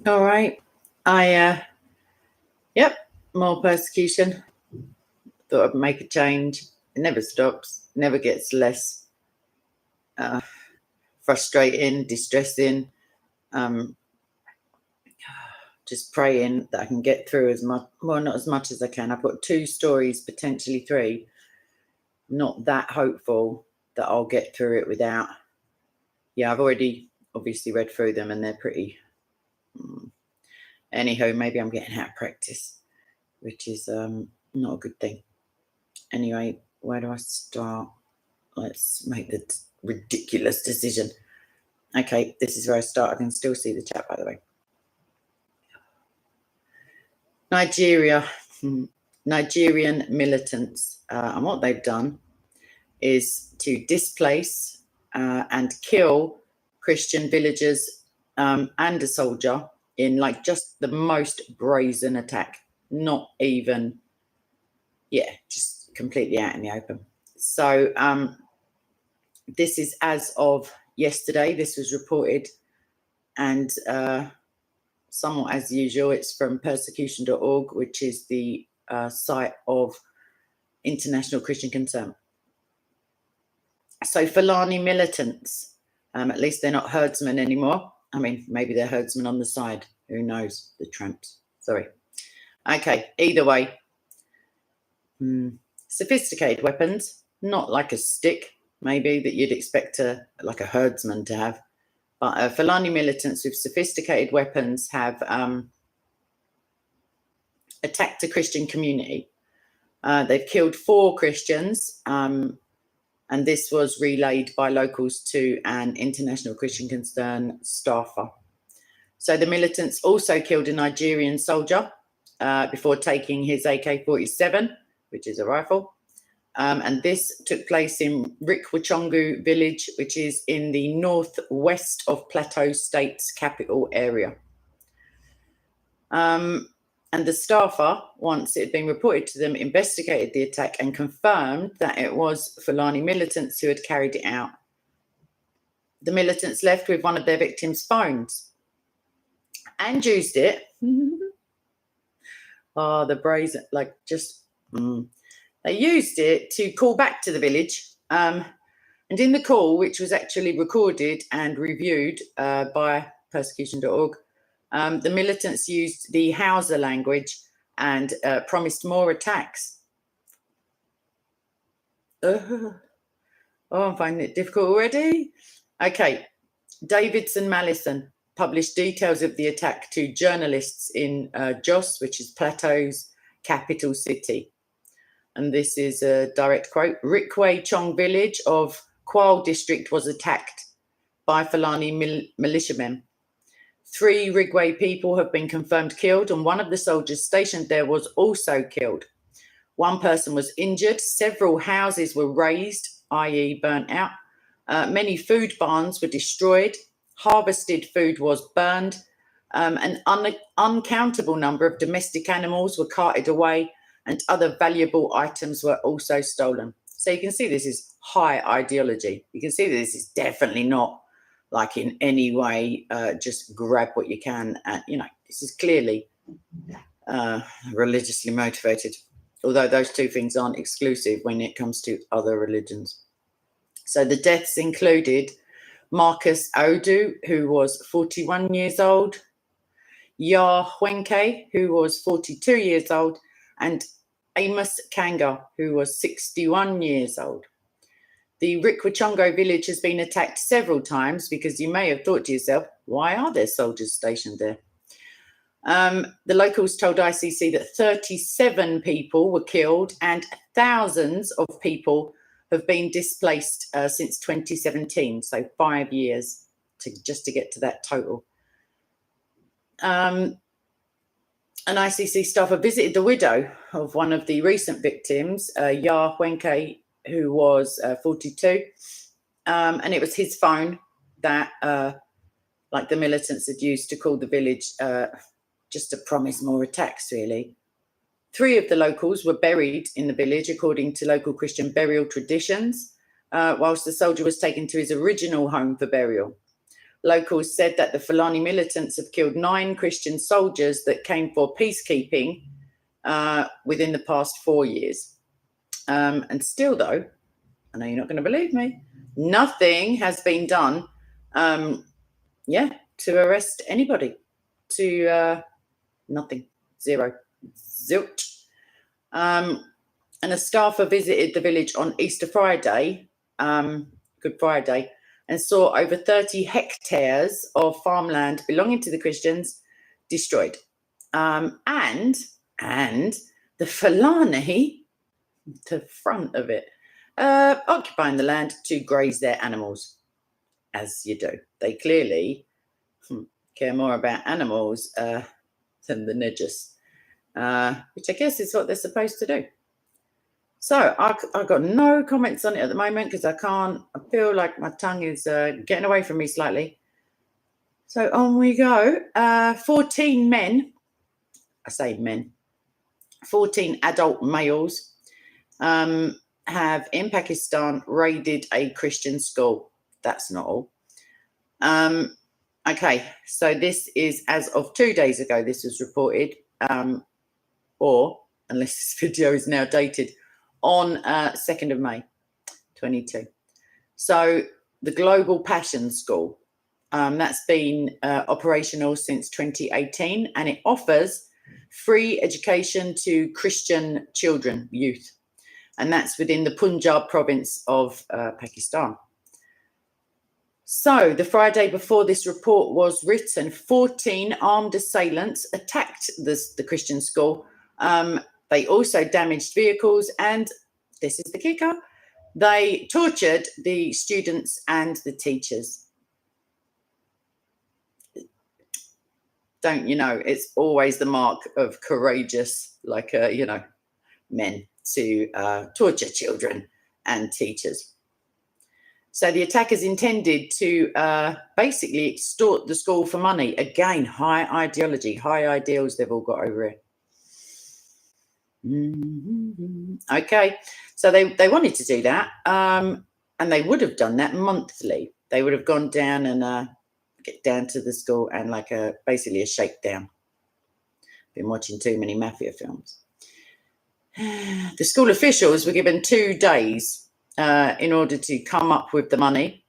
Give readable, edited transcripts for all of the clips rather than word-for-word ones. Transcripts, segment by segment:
All right. Yep, more persecution. Thought I'd make a change. It never stops, never gets less frustrating, distressing. Just praying that I can get through as much, well, not as much as I can. I've got 2 stories, potentially 3. Not that hopeful that I'll get through it without. Yeah, I've already obviously read through them and they're pretty. Anyhow, maybe I'm getting out of practice, which is not a good thing. Anyway, where do I start? Let's make the ridiculous decision. Okay, this is where I start. I can still see the chat, by the way. Nigeria, Nigerian militants, and what they've done is to displace and kill Christian villagers and a soldier in like just the most brazen attack. Not even, just completely out in the open. So this is as of yesterday. This was reported, and somewhat as usual, it's from persecution.org, which is the site of International Christian Concern. So Fulani militants, at least they're not herdsmen anymore. I mean, maybe they're herdsmen on the side. Who knows? The tramps. Sorry. Okay, either way. Sophisticated weapons, not like a stick, maybe, that you'd expect like a herdsman to have. But Fulani militants with sophisticated weapons have attacked a Christian community. They've killed 4 Christians, and this was relayed by locals to an International Christian Concern staffer. So the militants also killed a Nigerian soldier before taking his AK-47, which is a rifle. And this took place in Rikwachongu village, which is in the northwest of Plateau State's capital area. And the staffer, once it had been reported to them, investigated the attack and confirmed that it was Fulani militants who had carried it out. The militants left with one of their victims' phones and used it. Oh, the brazen, like just... They used it to call back to the village. And in the call, which was actually recorded and reviewed by persecution.org, the militants used the Hausa language and promised more attacks. I'm finding it difficult already. Okay. Davidson Mallison published details of the attack to journalists in Jos, which is Plateau's capital city. And this is a direct quote. Rikwe Chong village of Kwal district was attacked by Fulani militiamen. 3 Rigwe people have been confirmed killed, and one of the soldiers stationed there was also killed. 1 person was injured. Several houses were razed, i.e. burnt out. Many food barns were destroyed. Harvested food was burned. An uncountable number of domestic animals were carted away, and other valuable items were also stolen. So you can see this is high ideology. You can see this is definitely not like in any way just grab what you can. This is clearly religiously motivated, although those 2 things aren't exclusive when it comes to other religions. So the deaths included Marcus Odu, who was 41 years old, Yah Hwenke, who was 42 years old, and Amos Kanga, who was 61 years old. The Rikwachongo village has been attacked several times because you may have thought to yourself, why are there soldiers stationed there? The locals told ICC that 37 people were killed and thousands of people have been displaced since 2017, so 5 years just to get to that total. An ICC staffer visited the widow of one of the recent victims, Yah Hwenke, who was 42, and it was his phone that, like the militants had used to call the village, just to promise more attacks, really. 3 of the locals were buried in the village according to local Christian burial traditions, whilst the soldier was taken to his original home for burial. Locals said that the Fulani militants have killed 9 Christian soldiers that came for peacekeeping within the past 4 years. And still, though, I know you're not going to believe me, nothing has been done, to arrest anybody. Nothing. Zero. Zilch. And a staffer visited the village on Easter Friday, Good Friday, and saw over 30 hectares of farmland belonging to the Christians destroyed. And the Fulani, the front of it, occupying the land to graze their animals, as you do. They clearly care more about animals than the Nidjas, which I guess is what they're supposed to do. So I've got no comments on it at the moment because I feel like my tongue is getting away from me slightly. So on we go. 14 men, I say men, 14 adult males have in Pakistan raided a Christian school. That's not all. Okay, so this is as of 2 days ago, this was reported, or unless this video is now dated, on 2nd of May, 22. So the Global Passion School, that's been operational since 2018, and it offers free education to Christian children, youth, and that's within the Punjab province of Pakistan. So the Friday before this report was written, 14 armed assailants attacked the Christian school. They also damaged vehicles, and this is the kicker, they tortured the students and the teachers. Don't you know, it's always the mark of courageous, men to torture children and teachers. So the attackers intended to basically extort the school for money. Again, high ideology, high ideals they've all got over it. Okay, so they wanted to do that, and they would have done that monthly. They would have gone down and get down to the school and basically a shakedown. Been watching too many mafia films. The school officials were given 2 days in order to come up with the money,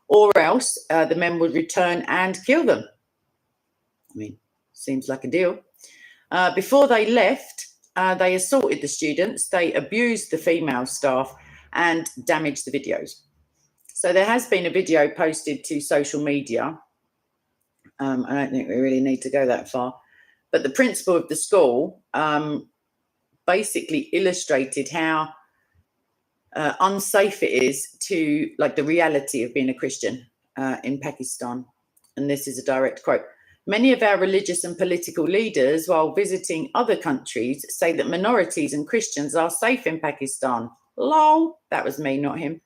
or else the men would return and kill them. I mean, seems like a deal. Before they left, they assaulted the students, they abused the female staff, and damaged the videos. So there has been a video posted to social media. I don't think we really need to go that far. But the principal of the school basically illustrated how unsafe it is to, the reality of being a Christian in Pakistan. And this is a direct quote. Many of our religious and political leaders, while visiting other countries, say that minorities and Christians are safe in Pakistan. Lol, that was me, not him.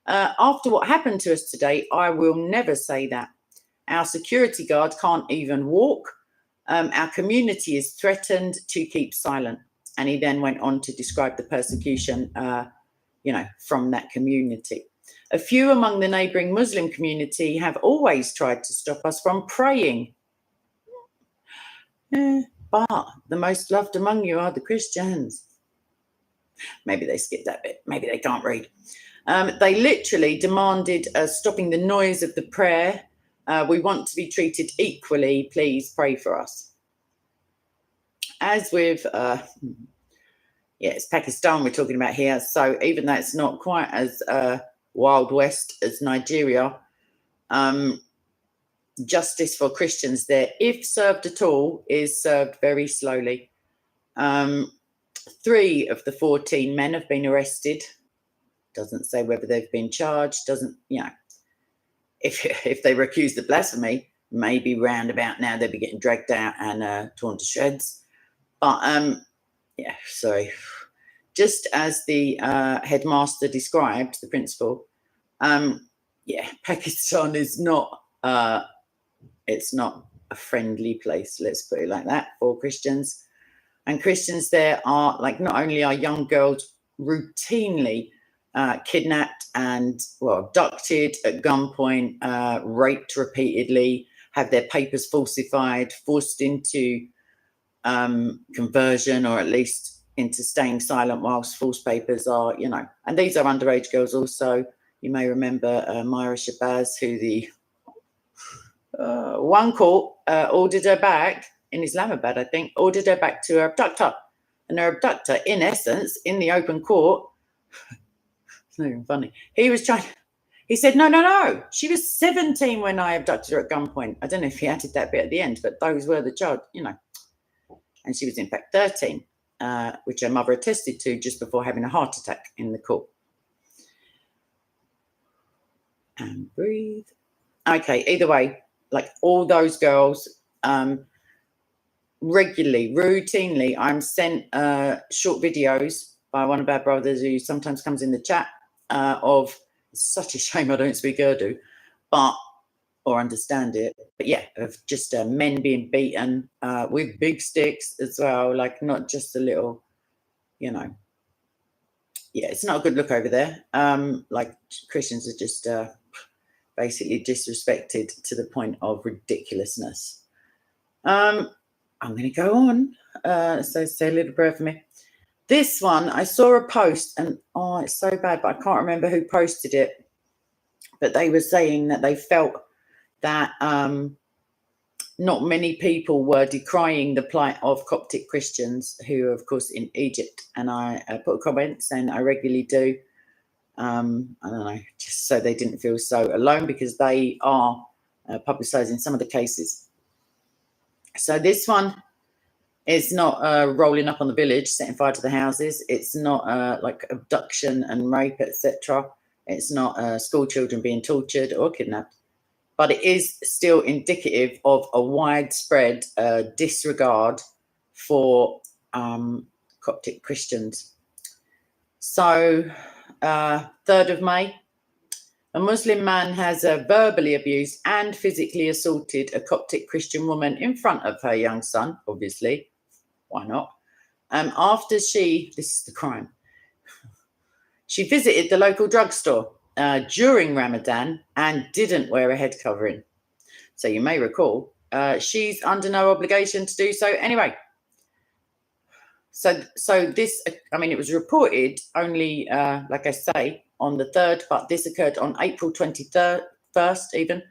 After what happened to us today, I will never say that. Our security guard can't even walk. Our community is threatened to keep silent. And he then went on to describe the persecution, from that community. A few among the neighbouring Muslim community have always tried to stop us from praying. But the most loved among you are the Christians. Maybe they skipped that bit. Maybe they can't read. They literally demanded stopping the noise of the prayer. We want to be treated equally. Please pray for us. As with, it's Pakistan we're talking about here. So even though it's not quite as Wild West as Nigeria, justice for Christians there, if served at all, is served very slowly. 3 of the 14 men have been arrested. Doesn't say whether they've been charged. Doesn't, if they were accused of blasphemy, maybe round about now they'd be getting dragged out and torn to shreds. But sorry. Just as the headmaster described, the principal, Pakistan is not. It's not a friendly place, let's put it like that, for Christians. And Christians there are, not only are young girls routinely kidnapped and, well, abducted at gunpoint, raped repeatedly, have their papers falsified, forced into conversion, or at least into staying silent whilst false papers are, and these are underage girls also. You may remember Myra Shabazz, who the one court ordered her back in Islamabad, I think, ordered her back to her abductor. And her abductor, in essence, in the open court, it's not even funny, he said, no, she was 17 when I abducted her at gunpoint. I don't know if he added that bit at the end, but those were the charge, And she was in fact 13, which her mother attested to just before having a heart attack in the court. And breathe. Okay, either way, like all those girls, regularly, routinely, I'm sent short videos by one of our brothers who sometimes comes in the chat of, it's such a shame I don't speak Urdu, or understand it, but yeah, of just men being beaten with big sticks as well, like not just a little, yeah, it's not a good look over there. Like Christians are just basically disrespected to the point of ridiculousness. I'm going to go on. So say a little prayer for me. This one, I saw a post, and it's so bad, but I can't remember who posted it. But they were saying that they felt that not many people were decrying the plight of Coptic Christians who are, of course, in Egypt. And I put a comment saying I regularly do. I don't know, just so they didn't feel so alone, because they are publicising some of the cases. So this one is not rolling up on the village, setting fire to the houses. It's not like abduction and rape, etc. It's not school children being tortured or kidnapped. But it is still indicative of a widespread disregard for Coptic Christians. So, 3rd of May, a Muslim man has verbally abused and physically assaulted a Coptic Christian woman in front of her young son, obviously. Why not? After this is the crime. She visited the local drugstore during Ramadan and didn't wear a head covering. So you may recall, she's under no obligation to do so anyway. So this, I mean, it was reported only, like I say, on the 3rd, but this occurred on April 21st, even,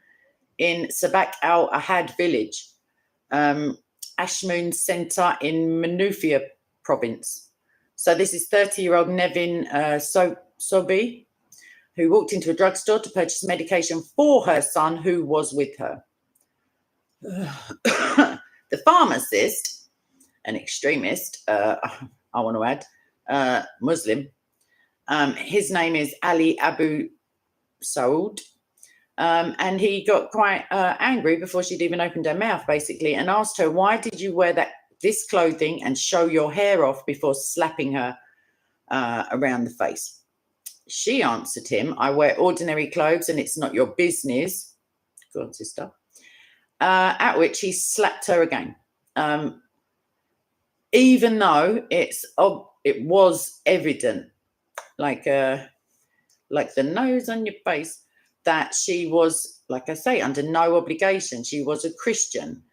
in Sabak al-Ahad village, Ashmoon Centre in Manufia province. So this is 30-year-old Nevin Sobi, who walked into a drugstore to purchase medication for her son, who was with her. The pharmacist, an extremist, I want to add, Muslim, his name is Ali Abu Saud, and he got quite angry before she'd even opened her mouth, basically, and asked her, why did you wear this clothing and show your hair off before slapping her around the face? She answered him, I wear ordinary clothes and it's not your business. Go on, sister. At which he slapped her again. Even though it was evident, like the nose on your face, that she was, like I say, under no obligation. She was a Christian.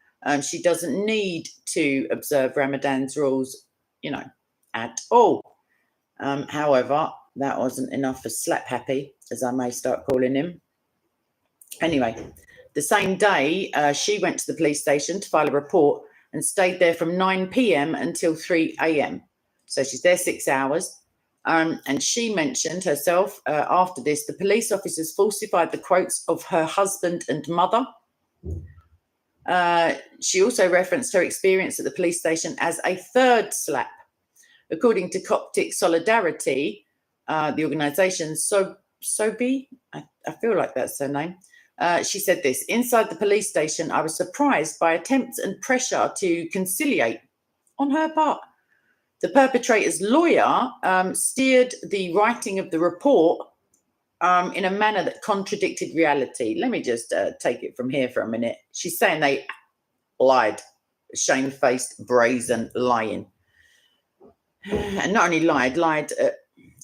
She doesn't need to observe Ramadan's rules, at all. However, that wasn't enough for Slap Happy, as I may start calling him. Anyway, the same day, she went to the police station to file a report and stayed there from 9 p.m. until 3 a.m. So she's there 6 hours. And she mentioned herself, after this, the police officers falsified the quotes of her husband and mother. She also referenced her experience at the police station as a third slap. According to Coptic Solidarity, the organisation SOBI, I feel like that's her name, she said this: inside the police station, I was surprised by attempts and pressure to conciliate on her part. The perpetrator's lawyer steered the writing of the report in a manner that contradicted reality. Let me just take it from here for a minute. She's saying they lied, shamefaced, brazen lying. And not only lied,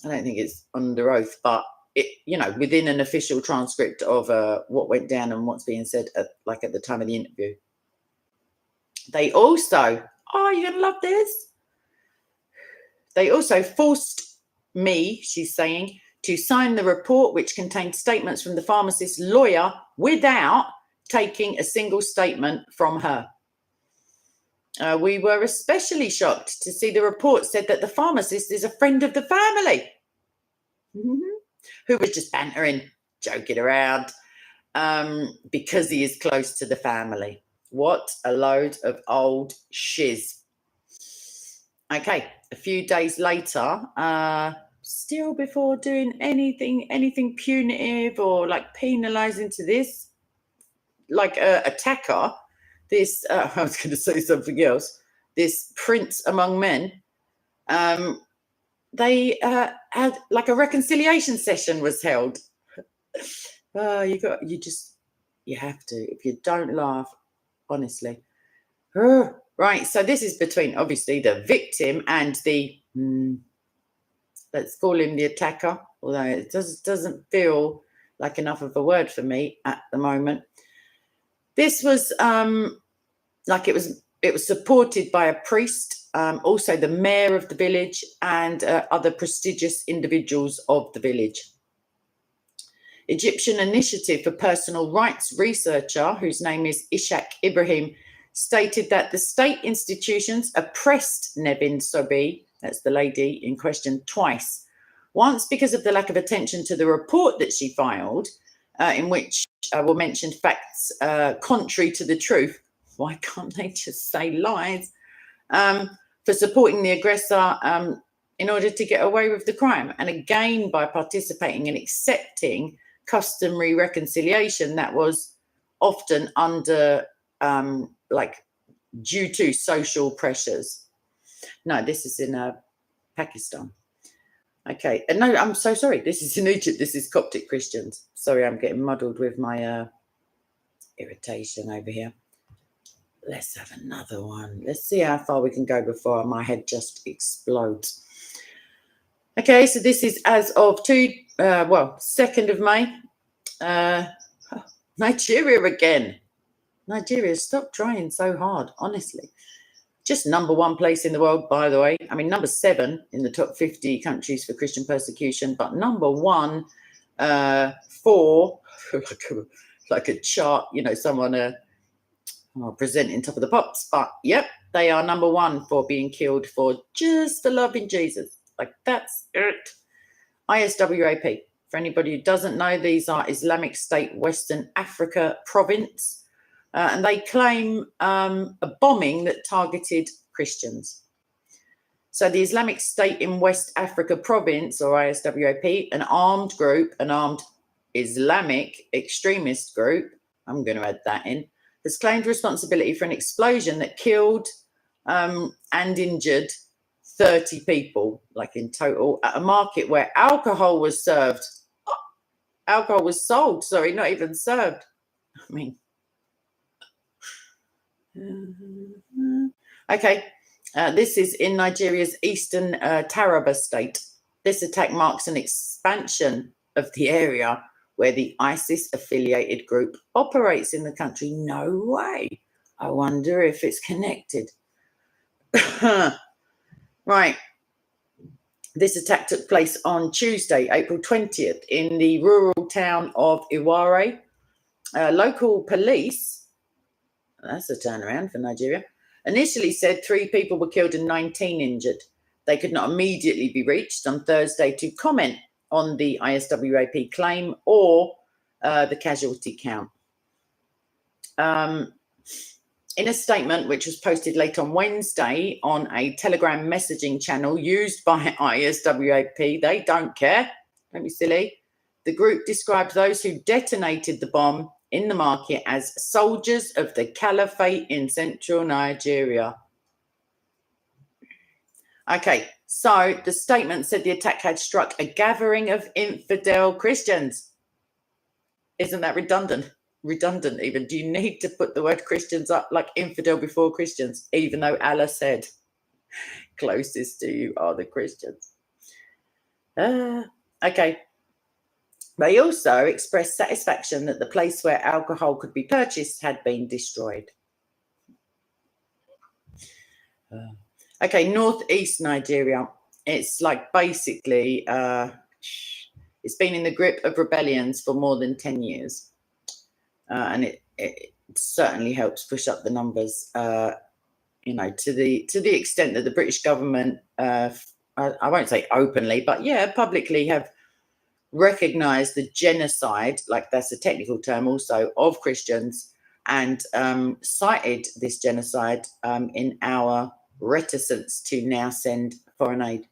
I don't think it's under oath, but it, within an official transcript of what went down and what's being said at the time of the interview. They also, you're gonna love this. They also forced me, she's saying, to sign the report, which contained statements from the pharmacist's lawyer without taking a single statement from her. We were especially shocked to see the report said that the pharmacist is a friend of the family, who was just bantering, joking around, because he is close to the family. What a load of old shiz. Okay, a few days later, still before doing anything punitive or penalising to this, attacker, this, I was going to say something else, this prince among men, they had a reconciliation session was held. You have to. If you don't laugh, honestly. Right, so this is between, obviously, the victim and the, let's call him the attacker, although it doesn't feel like enough of a word for me at the moment. This was, it was supported by a priest, also the mayor of the village, and other prestigious individuals of the village. Egyptian Initiative for Personal Rights researcher, whose name is Ishak Ibrahim, stated that the state institutions oppressed Nevin Sobi, that's the lady in question, twice. Once because of the lack of attention to the report that she filed, in which were mentioned facts contrary to the truth. Why can't they just say lies? For supporting the aggressor in order to get away with the crime. And again, by participating and accepting customary reconciliation that was often under, due to social pressures. No, this is in Pakistan. Okay, no, I'm so sorry. This is in Egypt. This is Coptic Christians. Sorry, I'm getting muddled with my irritation over here. Let's have another one. Let's see how far we can go before my head just explodes. Okay, so this is as of 2nd of May. Nigeria again. Nigeria, stop trying so hard, honestly. Just number one place in the world, by the way. I mean, number 7 in the top 50 countries for Christian persecution, but number 1 for, like a chart, someone presenting top of the pops. But, yep, they are number 1 for being killed for just the love in Jesus. That's it. ISWAP. For anybody who doesn't know, these are Islamic State Western Africa province. And they claim a bombing that targeted Christians. So the Islamic State in West Africa province, or ISWAP, an armed Islamic extremist group, I'm going to add that in, has claimed responsibility for an explosion that killed and injured 30 people, in total, at a market where alcohol was served. Alcohol was sold, sorry, not even served. I mean, okay, this is in Nigeria's eastern Taraba state. This attack marks an expansion of the area where the ISIS-affiliated group operates in the country. No way. I wonder if it's connected. Right. This attack took place on Tuesday, April 20th, in the rural town of Iware. Local police, that's a turnaround for Nigeria, initially said 3 people were killed and 19 injured. They could not immediately be reached on Thursday to comment on the ISWAP claim or the casualty count. In a statement which was posted late on Wednesday on a Telegram messaging channel used by ISWAP, they don't care, don't be silly. The group described those who detonated the bomb in the market as soldiers of the caliphate in central Nigeria. Okay, so the statement said the attack had struck a gathering of infidel Christians. Isn't that redundant? Redundant even. Do you need to put the word Christians up like infidel before Christians, even though Allah said closest to you are the Christians? Okay. They also expressed satisfaction that the place where alcohol could be purchased had been destroyed. Okay, northeast Nigeria. It's like basically, it's been in the grip of rebellions for more than 10 years. And it certainly helps push up the numbers, you know, to the extent that the British government, I won't say openly, but yeah, publicly have recognized the genocide, like that's a technical term also, of Christians, and cited this genocide in our reticence to now send foreign aid.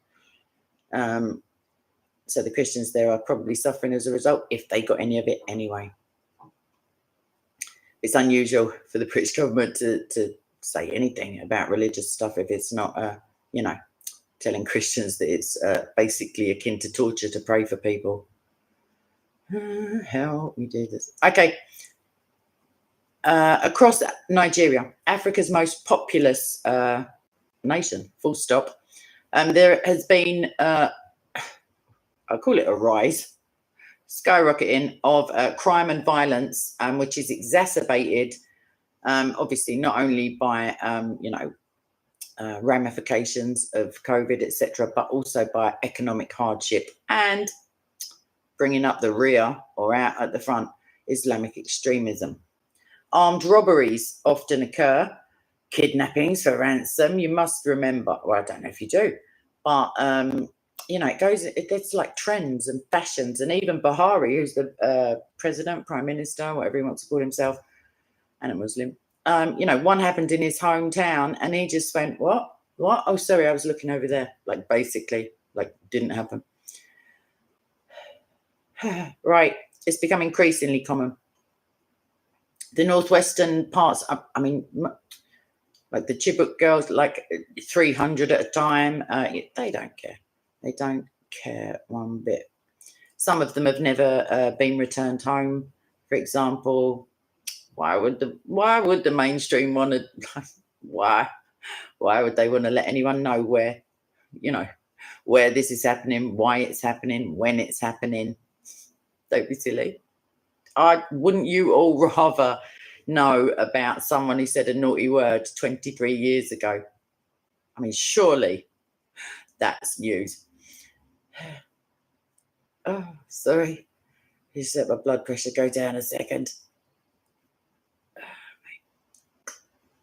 So the Christians there are probably suffering as a result, if they got any of it anyway. It's unusual for the British government to say anything about religious stuff if it's not, you know, telling Christians that it's basically akin to torture to pray for people. How we do this. Okay. Across Nigeria, Africa's most populous nation, full stop, there has been, I call it a rise, skyrocketing of crime and violence, which is exacerbated, obviously, not only by, you know, ramifications of COVID, etc., but also by economic hardship and bringing up the rear or out at the front, Islamic extremism. Armed robberies often occur, kidnappings for ransom. You must remember, well, I don't know if you do, but you know, it's like trends and fashions. And even Buhari, who's the president, prime minister, whatever he wants to call himself, and a Muslim, you know, one happened in his hometown and he just went, what? Oh, sorry, I was looking over there. Like, basically, like, didn't happen. Right. It's become increasingly common. The northwestern parts, I mean, like the Chibok girls, like 300 at a time, they don't care. They don't care one bit. Some of them have never been returned home. For example, why would the mainstream want to? Why would they want to let anyone know where, you know, where this is happening, why it's happening, when it's happening? Don't be silly. Wouldn't you all rather know about someone who said a naughty word 23 years ago? I mean, surely that's news. Oh, sorry. Just let my blood pressure go down a second.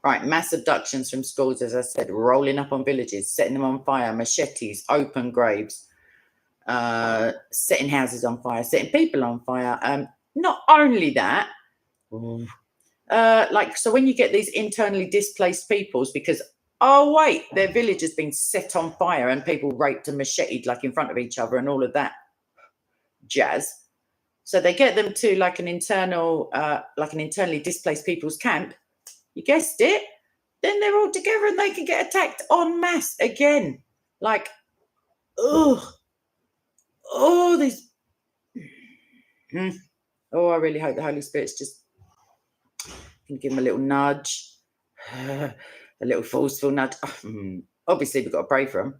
Right, mass abductions from schools, as I said, rolling up on villages, setting them on fire, machetes, open graves, setting houses on fire, setting people on fire. Not only that, like, so when you get these internally displaced peoples, because, oh, wait, their village has been set on fire and people raped and macheted like in front of each other and all of that jazz. So they get them to like an internally displaced people's camp. You guessed it. Then they're all together and they can get attacked en masse again. Like, oh, these. Oh, I really hope the Holy Spirit's just can give them a little nudge, a little forceful nudge. Obviously, we've got to pray for them.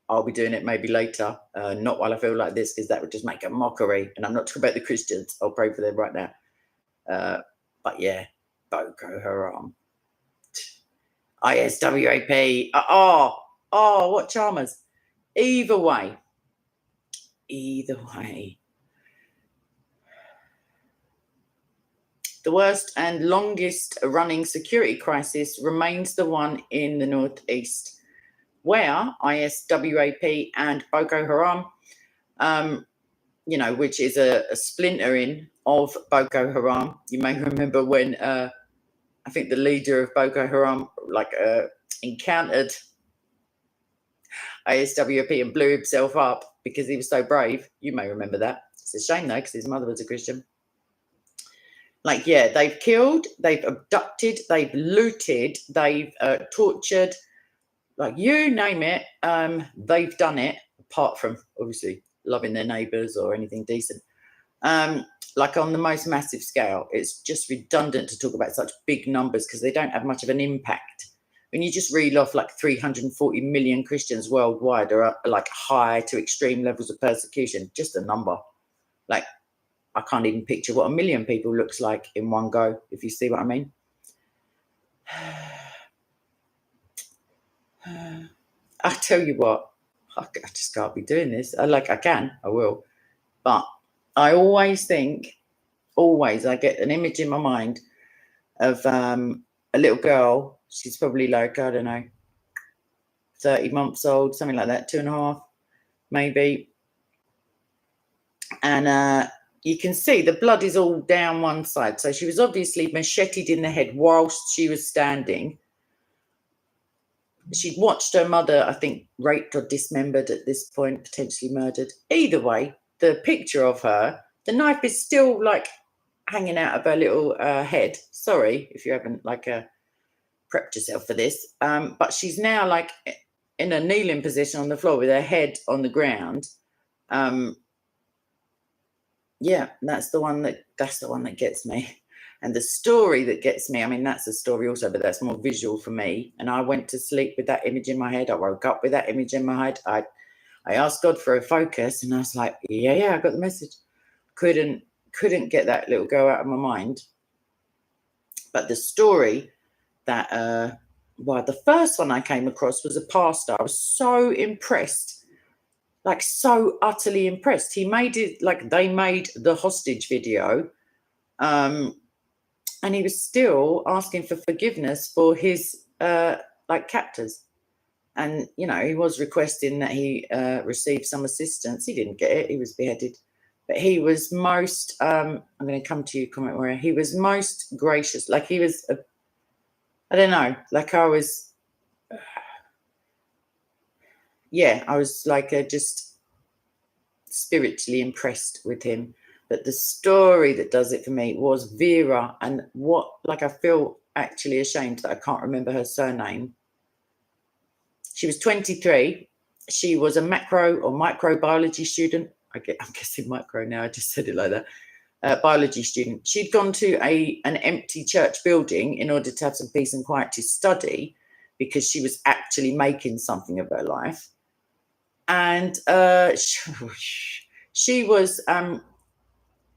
I'll be doing it maybe later, not while I feel like this, because that would just make a mockery. And I'm not talking about the Christians. I'll pray for them right now. But yeah, Boko Haram. ISWAP. What charmers. Either way. The worst and longest running security crisis remains the one in the Northeast, where ISWAP and Boko Haram, you know, which is a splintering of Boko Haram. You may remember when I think the leader of Boko Haram encountered ISWAP and blew himself up because he was so brave. You may remember that. It's a shame though, because his mother was a Christian. Like, yeah, they've killed, they've abducted, they've looted, they've tortured, like, you name it, they've done it, apart from obviously loving their neighbours or anything decent. Like on the most massive scale. It's just redundant to talk about such big numbers because they don't have much of an impact when you just reel off like 340 million Christians worldwide are like high to extreme levels of persecution, just a number. Like, I can't even picture what 1 million people looks like in one go, if you see what I mean. I tell you what, I just can't be doing this. I will. But I always think, I get an image in my mind of a little girl. She's probably like, I don't know, 30 months old, something like that, 2.5, maybe. And you can see the blood is all down one side. So she was obviously macheted in the head whilst she was standing. She'd watched her mother, I think, raped or dismembered at this point, potentially murdered. Either way, the picture of her, the knife is still like hanging out of her little head. Sorry if you haven't prepped yourself for this. But she's now like in a kneeling position on the floor with her head on the ground. Yeah, that's the one that gets me. And the story that gets me, I mean, that's a story also, but that's more visual for me. And I went to sleep with that image in my head. I woke up with that image in my head. I asked God for a focus, and I was like, yeah, I got the message. Couldn't get that little girl out of my mind. But the story that, the first one I came across was a pastor. I was so impressed, like so utterly impressed. He made it, like they made the hostage video. And he was still asking for forgiveness for his captors. And, you know, he was requesting that he receive some assistance. He didn't get it. He was beheaded. But he was most, I'm going to come to you, comment where he was most gracious. Like he was, I don't know, like I was, I was like just spiritually impressed with him. But the story that does it for me was Vera, and I feel actually ashamed that I can't remember her surname. She was 23. She was a macro or microbiology student. I'm guessing micro now. I just said it like that. Biology student. She'd gone to an empty church building in order to have some peace and quiet to study, because she was actually making something of her life. And she was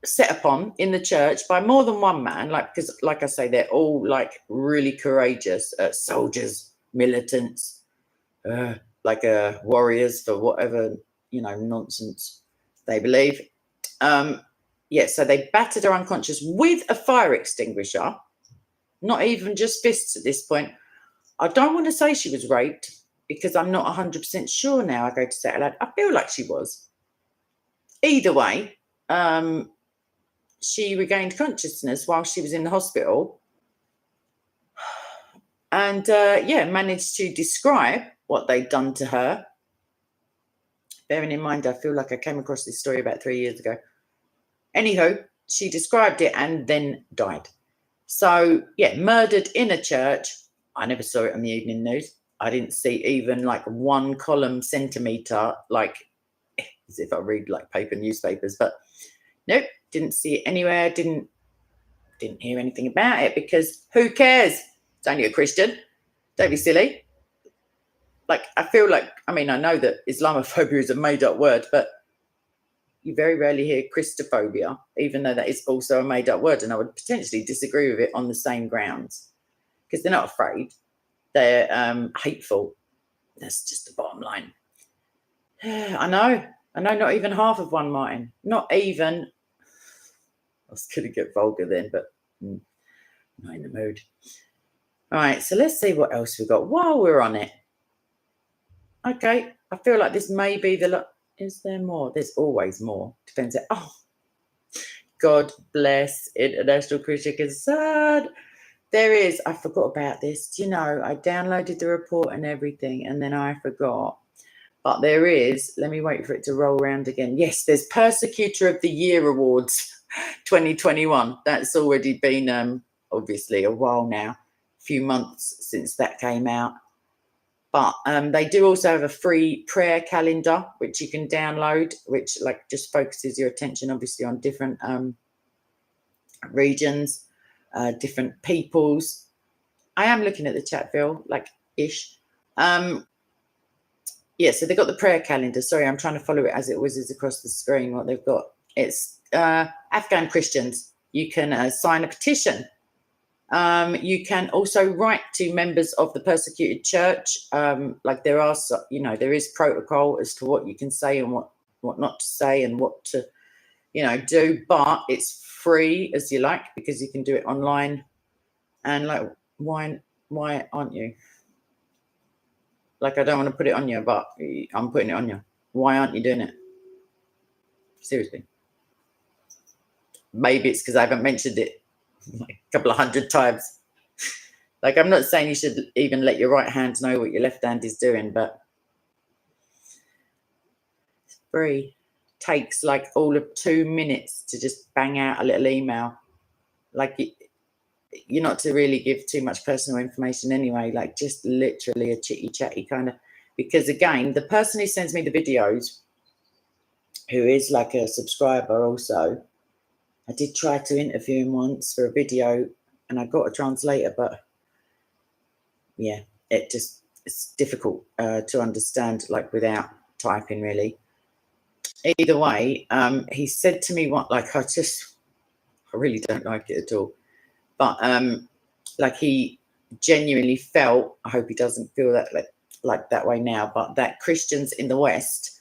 set upon in the church by more than one man, because like I say, they're all like really courageous soldiers, militants, warriors for whatever, nonsense they believe. So they battered her unconscious with a fire extinguisher, not even just fists at this point. I don't want to say she was raped, because I'm not 100% sure now. I go to say it aloud. I feel like she was. Either way, she regained consciousness while she was in the hospital, and managed to describe what they'd done to her. Bearing in mind, I feel like I came across this story about 3 years ago. Anyhow, she described it and then died. So, murdered in a church. I never saw it on the evening news. I didn't see even like 1 column centimetre, like as if I read like paper newspapers, but nope, didn't see it anywhere. Didn't hear anything about it, because who cares? It's only a Christian. Don't be silly. Like, I feel like, I know that Islamophobia is a made-up word, but you very rarely hear Christophobia, even though that is also a made-up word, and I would potentially disagree with it on the same grounds, because they're not afraid. They're hateful. That's just the bottom line. I know, not even half of one, Martin. Not even. I was going to get vulgar then, but not in the mood. All right, so let's see what else we've got while we're on it. Okay, I feel like this may be is there more? There's always more. Depends. God bless International Christian Concern. There is. I forgot about this. Do you know, I downloaded the report and everything, and then I forgot. But there is. Let me wait for it to roll around again. Yes, there's Persecutor of the Year Awards 2021. That's already been obviously a while now, a few months since that came out. But they do also have a free prayer calendar, which you can download, which just focuses your attention, obviously, on different regions, different peoples. I am looking at the chat, Phil. ish. Yeah, so they've got the prayer calendar. Sorry, I'm trying to follow it as it whizzes across the screen. What they've got, it's Afghan Christians. You can sign a petition. You can also write to members of the persecuted church. Like there are, there is protocol as to what you can say and what not to say and what to, do. But it's free as you like because you can do it online. And like, why aren't you? Like, I don't want to put it on you, but I'm putting it on you. Why aren't you doing it? Seriously. Maybe it's because I haven't mentioned it like a couple of hundred times. Like, I'm not saying you should even let your right hand know what your left hand is doing, but it's free. Takes like all of 2 minutes to just bang out a little email. Like, you're not to really give too much personal information anyway, like just literally a chitty chatty kind of, because again, the person who sends me the videos, who is like a subscriber also, I did try to interview him once for a video and I got a translator, but yeah, it's difficult to understand like without typing really. Either way, he said to me I really don't like it at all. But like he genuinely felt, I hope he doesn't feel that like that way now, but that Christians in the West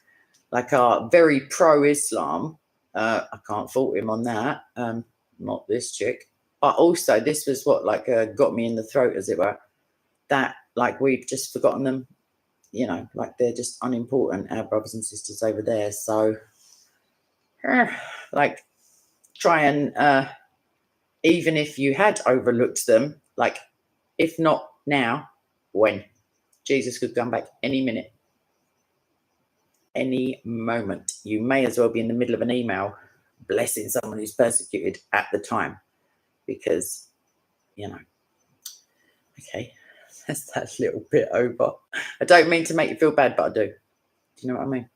like are very pro-Islam. I can't fault him on that. Not this chick. But also this was what got me in the throat, as it were, that like we've just forgotten them, like they're just unimportant, our brothers and sisters over there. So like try and even if you had overlooked them, like if not now, when? Jesus could come back any minute, any moment. You may as well be in the middle of an email blessing someone who's persecuted at the time, because okay, that's that little bit over. I don't mean to make you feel bad, but I do. Do you know what I mean?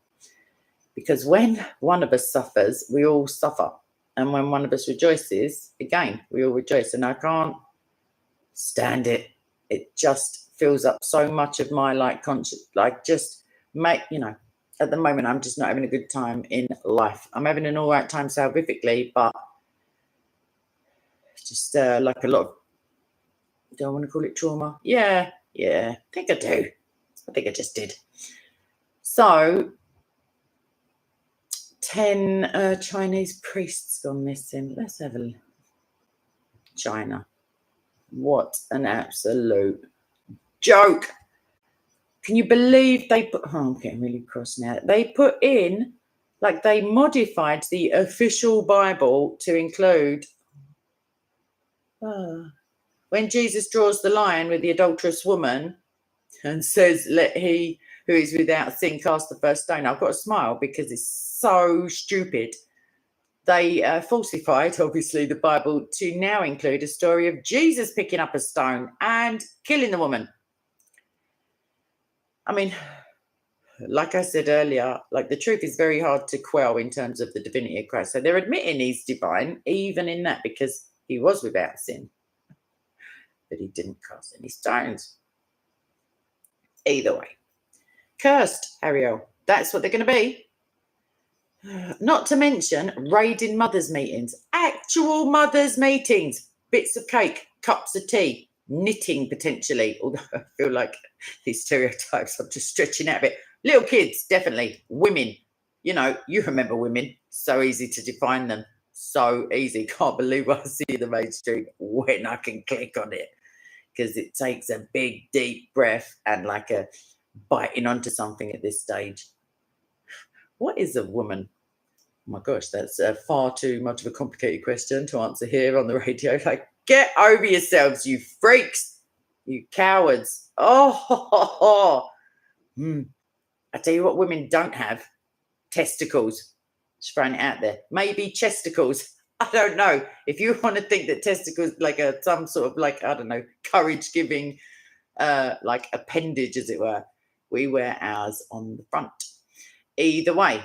Because when one of us suffers, we all suffer. And when one of us rejoices, again, we all rejoice. And I can't stand it. It just fills up so much of my conscience, just make, at the moment, I'm just not having a good time in life. I'm having an all right time salvifically, but just like a lot of, do I want to call it trauma? Yeah, I think I do. I think I just did. So 10 Chinese priests gone missing. Let's have a look. China. What an absolute joke. Can you believe they put, I'm getting really cross now. They put in, they modified the official Bible to include, when Jesus draws the line with the adulterous woman and says, let he who is without sin cast the first stone. I've got to smile because it's so stupid. They falsified, obviously, the Bible to now include a story of Jesus picking up a stone and killing the woman. I mean, like I said earlier, the truth is very hard to quell in terms of the divinity of Christ. So they're admitting he's divine, even in that, because he was without sin. But he didn't cast any stones. Either way. Cursed, Ariel. That's what they're going to be. Not to mention raiding mothers' meetings, actual mothers' meetings, bits of cake, cups of tea, knitting potentially, although I feel like these stereotypes, I'm just stretching out a bit. Little kids, definitely. Women, you remember women, so easy to define them, so easy. Can't believe I see the mainstream when I can click on it, because it takes a big, deep breath and a biting onto something at this stage. What is a woman? Oh my gosh, that's far too much of a complicated question to answer here on the radio. Get over yourselves, you freaks, you cowards. I tell you what women don't have. Testicles. Just throwing it out there. Maybe chesticles. I don't know. If you want to think that testicles some sort of I don't know, courage-giving appendage, as it were, we wear ours on the front. Either way,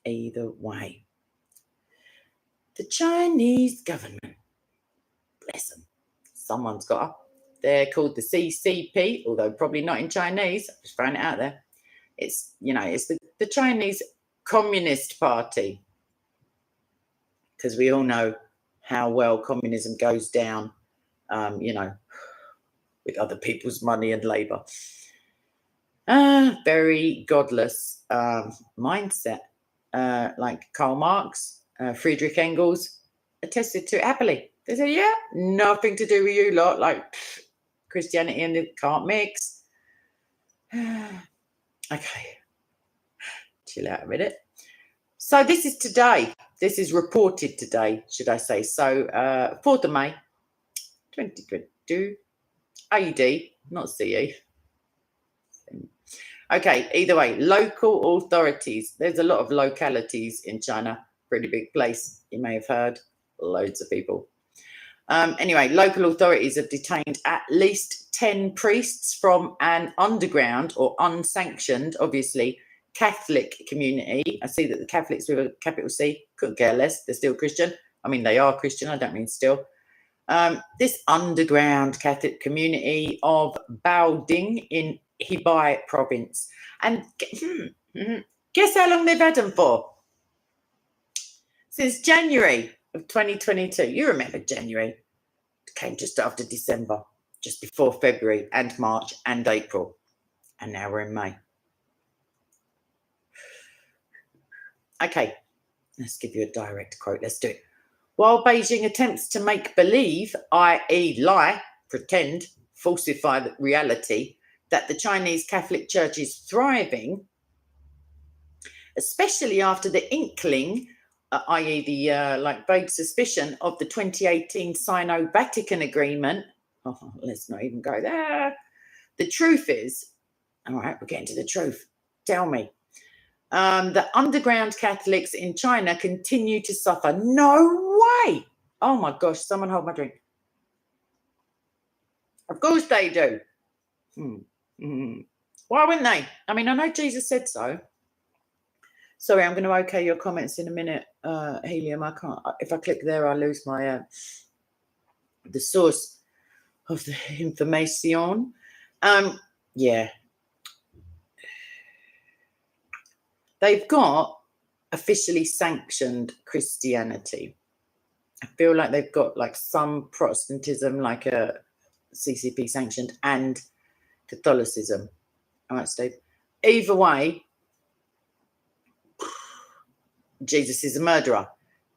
the Chinese government, bless them, someone's got They're called the CCP, although probably not in Chinese. I'm just throwing it out there. It's, it's the Chinese Communist Party, because we all know how well communism goes down, with other people's money and labour. Very godless mindset, like Karl Marx, Friedrich Engels attested to it happily. They said, yeah, nothing to do with you lot, like Christianity and it can't mix. Okay, chill out a minute. So this is today. This is reported today, should I say. So 4th of May, 2022, AD, not CE. Okay, either way, local authorities. There's a lot of localities in China. Pretty big place. You may have heard. Loads of people. Anyway, local authorities have detained at least 10 priests from an underground or unsanctioned, obviously, Catholic community. I see that the Catholics with a capital C, couldn't care less. They're still Christian. I mean, they are Christian. I don't mean still. This underground Catholic community of Baoding in Hebei province. And guess how long they've had them for? Since January of 2022. You remember January. It came just after December, just before February and March and April. And now we're in May. Okay, let's give you a direct quote. Let's do it. While Beijing attempts to make believe, i.e. lie, pretend, falsify the reality, that the Chinese Catholic Church is thriving, especially after the inkling, i.e. the vague suspicion of the 2018 Sino-Vatican agreement. Oh, let's not even go there. The truth is, all right, we're getting to the truth. Tell me. The underground Catholics in China continue to suffer. No way. Oh my gosh, someone hold my drink. Of course they do. Why wouldn't they? I mean, I know Jesus said so. Sorry, I'm going to okay your comments in a minute, Helium. I can't. If I click there, I lose my the source of the information. Yeah. They've got officially sanctioned Christianity. I feel like they've got like some Protestantism, like a CCP sanctioned, and Catholicism. All right, Steve. Either way, Jesus is a murderer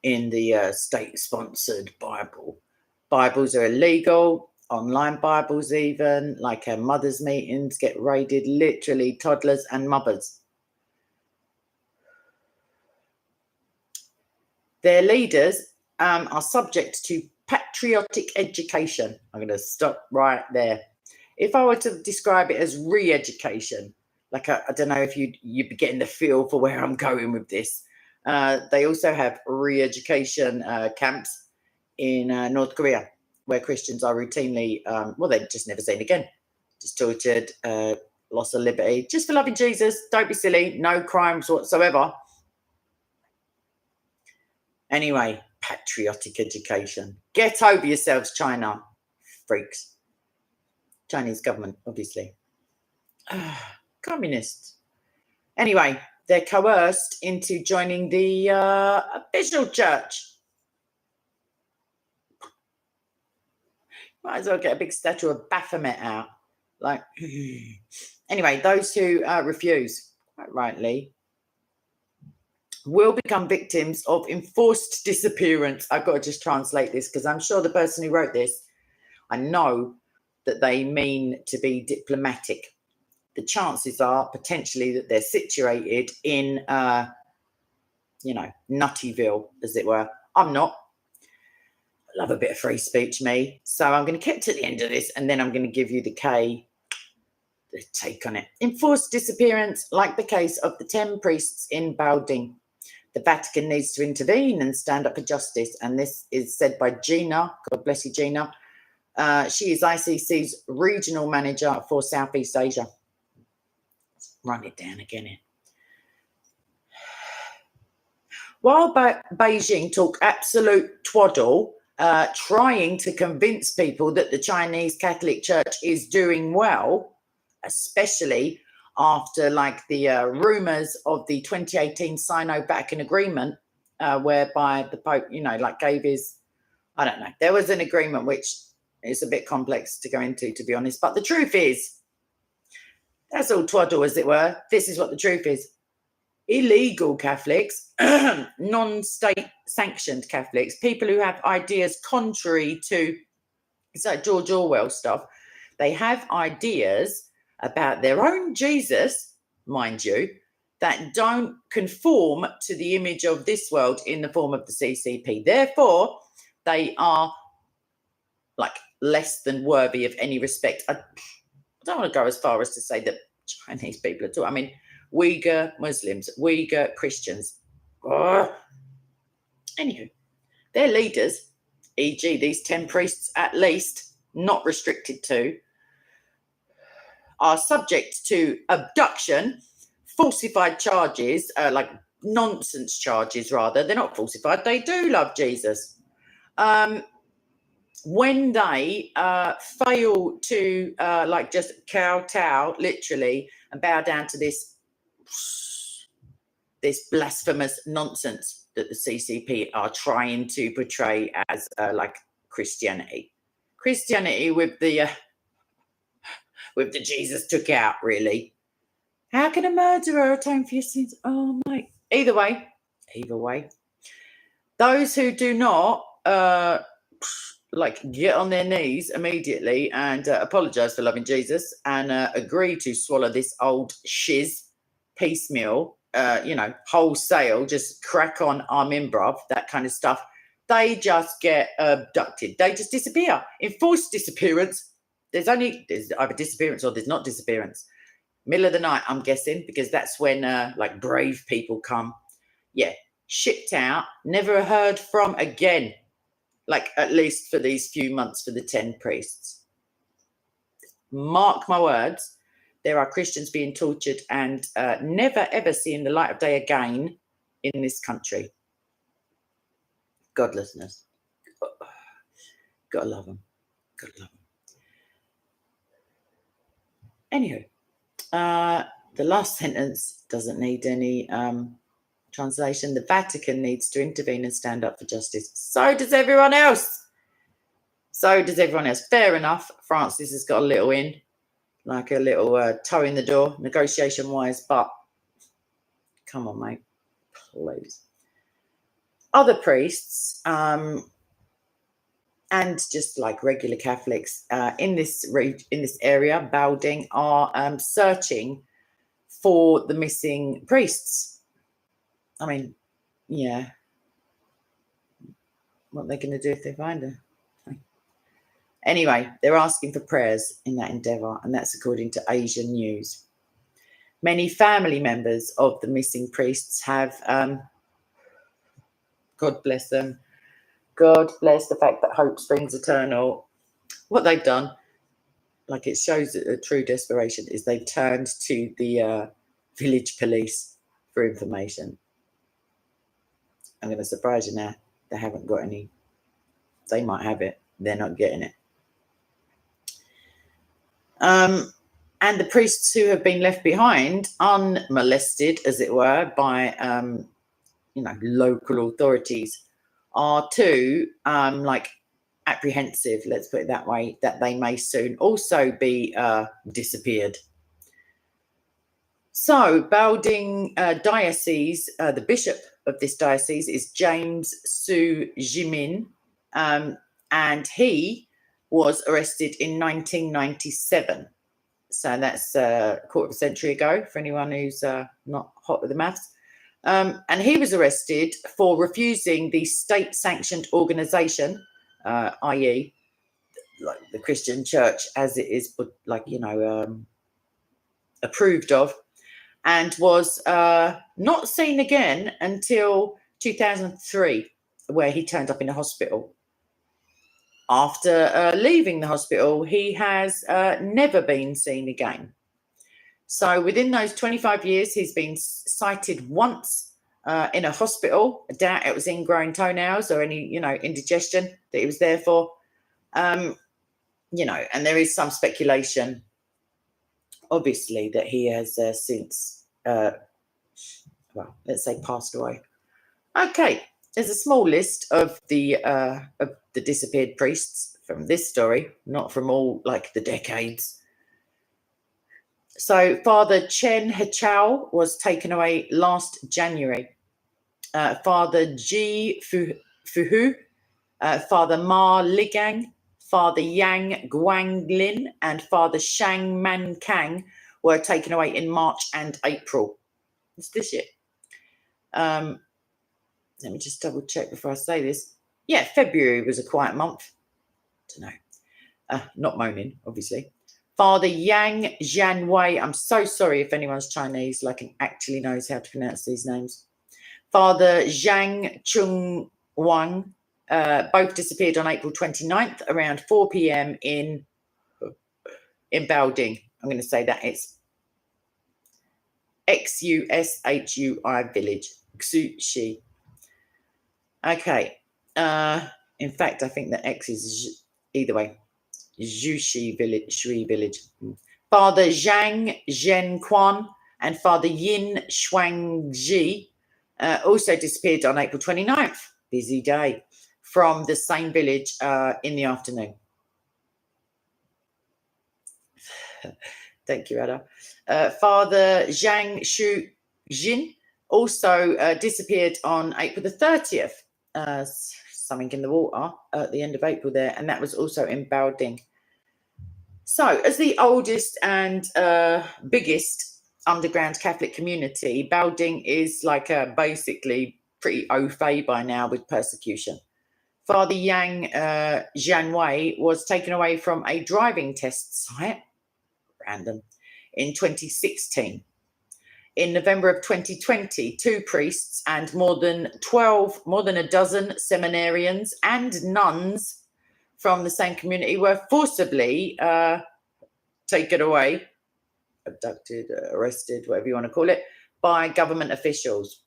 in the state-sponsored Bible. Bibles are illegal, online Bibles even, like mothers' meetings get raided, literally toddlers and mothers. Their leaders are subject to patriotic education. I'm going to stop right there. If I were to describe it as re-education, like I don't know if you'd be getting the feel for where I'm going with this. They also have re-education camps in North Korea, where Christians are routinely, they're just never seen again. Just tortured, loss of liberty, just for loving Jesus. Don't be silly. No crimes whatsoever. Anyway, patriotic education. Get over yourselves, China, freaks. Chinese government, obviously. Communists. Anyway, they're coerced into joining the official church. Might as well get a big statue of Baphomet out. Like, anyway, those who refuse, quite rightly, will become victims of enforced disappearance. I've got to just translate this because I'm sure the person who wrote this, I know that they mean to be diplomatic. The chances are potentially that they're situated in, Nuttyville, as it were. I'm not. I love a bit of free speech, me. So I'm going to keep to the end of this and then I'm going to give you the take on it. Enforced disappearance, like the case of the 10 priests in Baoding. The Vatican needs to intervene and stand up for justice. And this is said by Gina. God bless you, Gina. She is ICC's regional manager for Southeast Asia. Let's run it down again here. While Beijing talk absolute twaddle trying to convince people that the Chinese Catholic Church is doing well, especially after like the rumors of the 2018 Sino-Vatican agreement, whereby the Pope, like gave his, I don't know, there was an agreement which is a bit complex to go into, to be honest. But the truth is, that's all twaddle, as it were. This is what the truth is. Illegal Catholics, non-state sanctioned Catholics, people who have ideas contrary to, it's like George Orwell stuff. They have ideas about their own Jesus, mind you, that don't conform to the image of this world in the form of the CCP. Therefore, they are like less than worthy of any respect. I don't want to go as far as to say that Chinese people at all. I mean, Uyghur Muslims, Uyghur Christians. Anywho, their leaders, e.g. these 10 priests at least, not restricted to, are subject to abduction, falsified charges, like nonsense charges rather. They're not falsified. They do love Jesus. When they fail to like just kowtow, literally, and bow down to this blasphemous nonsense that the CCP are trying to portray as like Christianity with the Jesus took out, really. How can a murderer atone for your sins? Oh my! Either way, those who do not like get on their knees immediately and apologize for loving Jesus and agree to swallow this old shiz piecemeal, wholesale, just crack on, I'm in, bruv, that kind of stuff. They just get abducted. They just disappear. Enforced disappearance. There's either disappearance or there's not disappearance. Middle of the night, I'm guessing, because that's when like brave people come. Yeah, shipped out, never heard from again. Like at least for these few months for the 10 priests. Mark my words, there are Christians being tortured and never ever seeing the light of day again in this country. Godlessness. Gotta love them. Anywho, the last sentence doesn't need any translation. The Vatican needs to intervene and stand up for justice. So does everyone else. Fair enough. Francis has got a little in, like a little toe in the door, negotiation-wise, but come on, mate, please. Other priests and just like regular Catholics in this area, Balding, are searching for the missing priests. I mean, yeah. What are they going to do if they find her? Anyway, they're asking for prayers in that endeavour, and that's according to Asian News. Many family members of the missing priests have, God bless them, God bless the fact that hope springs eternal. What they've done, like it shows a true desperation, is they've turned to the village police for information. I'm going to surprise you now. They haven't got any. They might have it. They're not getting it. And the priests who have been left behind, unmolested, as it were, by, local authorities, are too, like, apprehensive, let's put it that way, that they may soon also be disappeared. So, Balding Diocese, the bishop of this diocese is James Su Jimin, and he was arrested in 1997. So that's a quarter of a century ago for anyone who's not hot with the maths. And he was arrested for refusing the state-sanctioned organisation, i.e., like the Christian Church as it is, approved of, and was not seen again until 2003, where he turned up in a hospital. After leaving the hospital, he has never been seen again. So within those 25 years, he's been cited once in a hospital. I doubt it was ingrown toenails or any, indigestion that he was there for. And there is some speculation, obviously, that he has since, let's say, passed away. Okay, there's a small list of the disappeared priests from this story, not from all the decades. So Father Chen Hechao was taken away last January. Father Ji Fuhu, Father Ma Ligang, Father Yang Guanglin, and Father Shang Man Kang were taken away in March and April. It's this year. Let me just double check before I say this. Yeah, February was a quiet month. Don't know. Not moaning, obviously. Father Yang Jianwei. I'm so sorry if anyone's Chinese, and actually knows how to pronounce these names. Father Zhang Chung Wang. Both disappeared on April 29th around 4 p.m. in Baoding. I'm going to say that it's Xushui village. Xushi. Okay. In fact, I think the X is either way. Zhushi village, Shui village. Father Zhang Zhenquan and Father Yin Shuangji also disappeared on April 29th. Busy day. From the same village in the afternoon. Thank you, Ada. Father Zhang Shu Jin also disappeared on April the 30th. Something in the water at the end of April there, and that was also in Baoding. So, as the oldest and biggest underground Catholic community, Baoding is basically pretty au fait by now with persecution. Father Yang Jianwei was taken away from a driving test site, random, in 2016. In November of 2020, 2 priests and more than a dozen seminarians and nuns from the same community were forcibly taken away, abducted, arrested, whatever you want to call it, by government officials.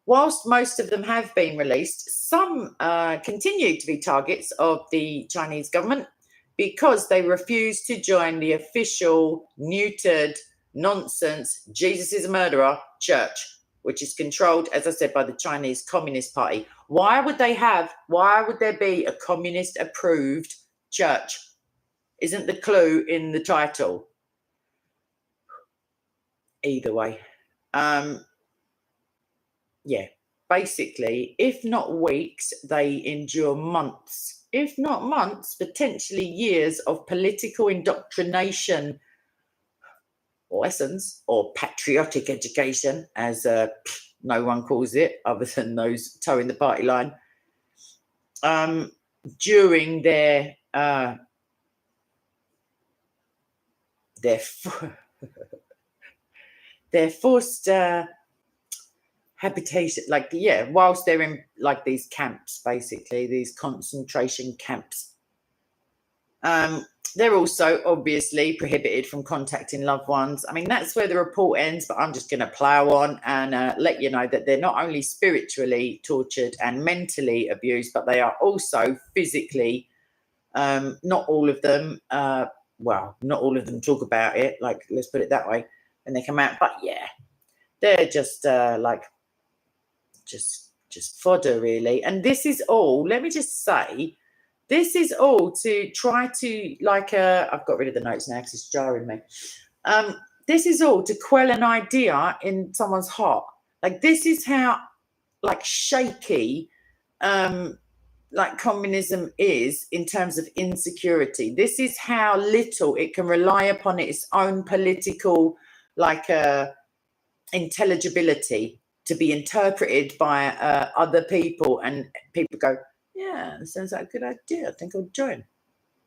Whilst most of them have been released, some continue to be targets of the Chinese government because they refuse to join the official, neutered, nonsense, Jesus is a murderer church, which is controlled, as I said, by the Chinese Communist Party. Why would there be a communist-approved church? Isn't the clue in the title? Either way. Yeah, basically, if not weeks, they endure months. If not months, potentially years of political indoctrination lessons or patriotic education, as no one calls it other than those towing the party line, during their forced habitation, whilst they're in these camps, basically these concentration camps. They're also obviously prohibited from contacting loved ones. I mean, that's where the report ends, but I'm just going to plow on and let you know that they're not only spiritually tortured and mentally abused, but they are also physically, not all of them, not all of them talk about it, let's put it that way, when they come out, but yeah, they're just just fodder, really. And this is all, let me just say, this is all to try to, I've got rid of the notes now because it's jarring me. This is all to quell an idea in someone's heart. This is how, shaky, communism is in terms of insecurity. This is how little it can rely upon its own political, intelligibility to be interpreted by other people, and people go, yeah, that sounds like a good idea. I think I'll join.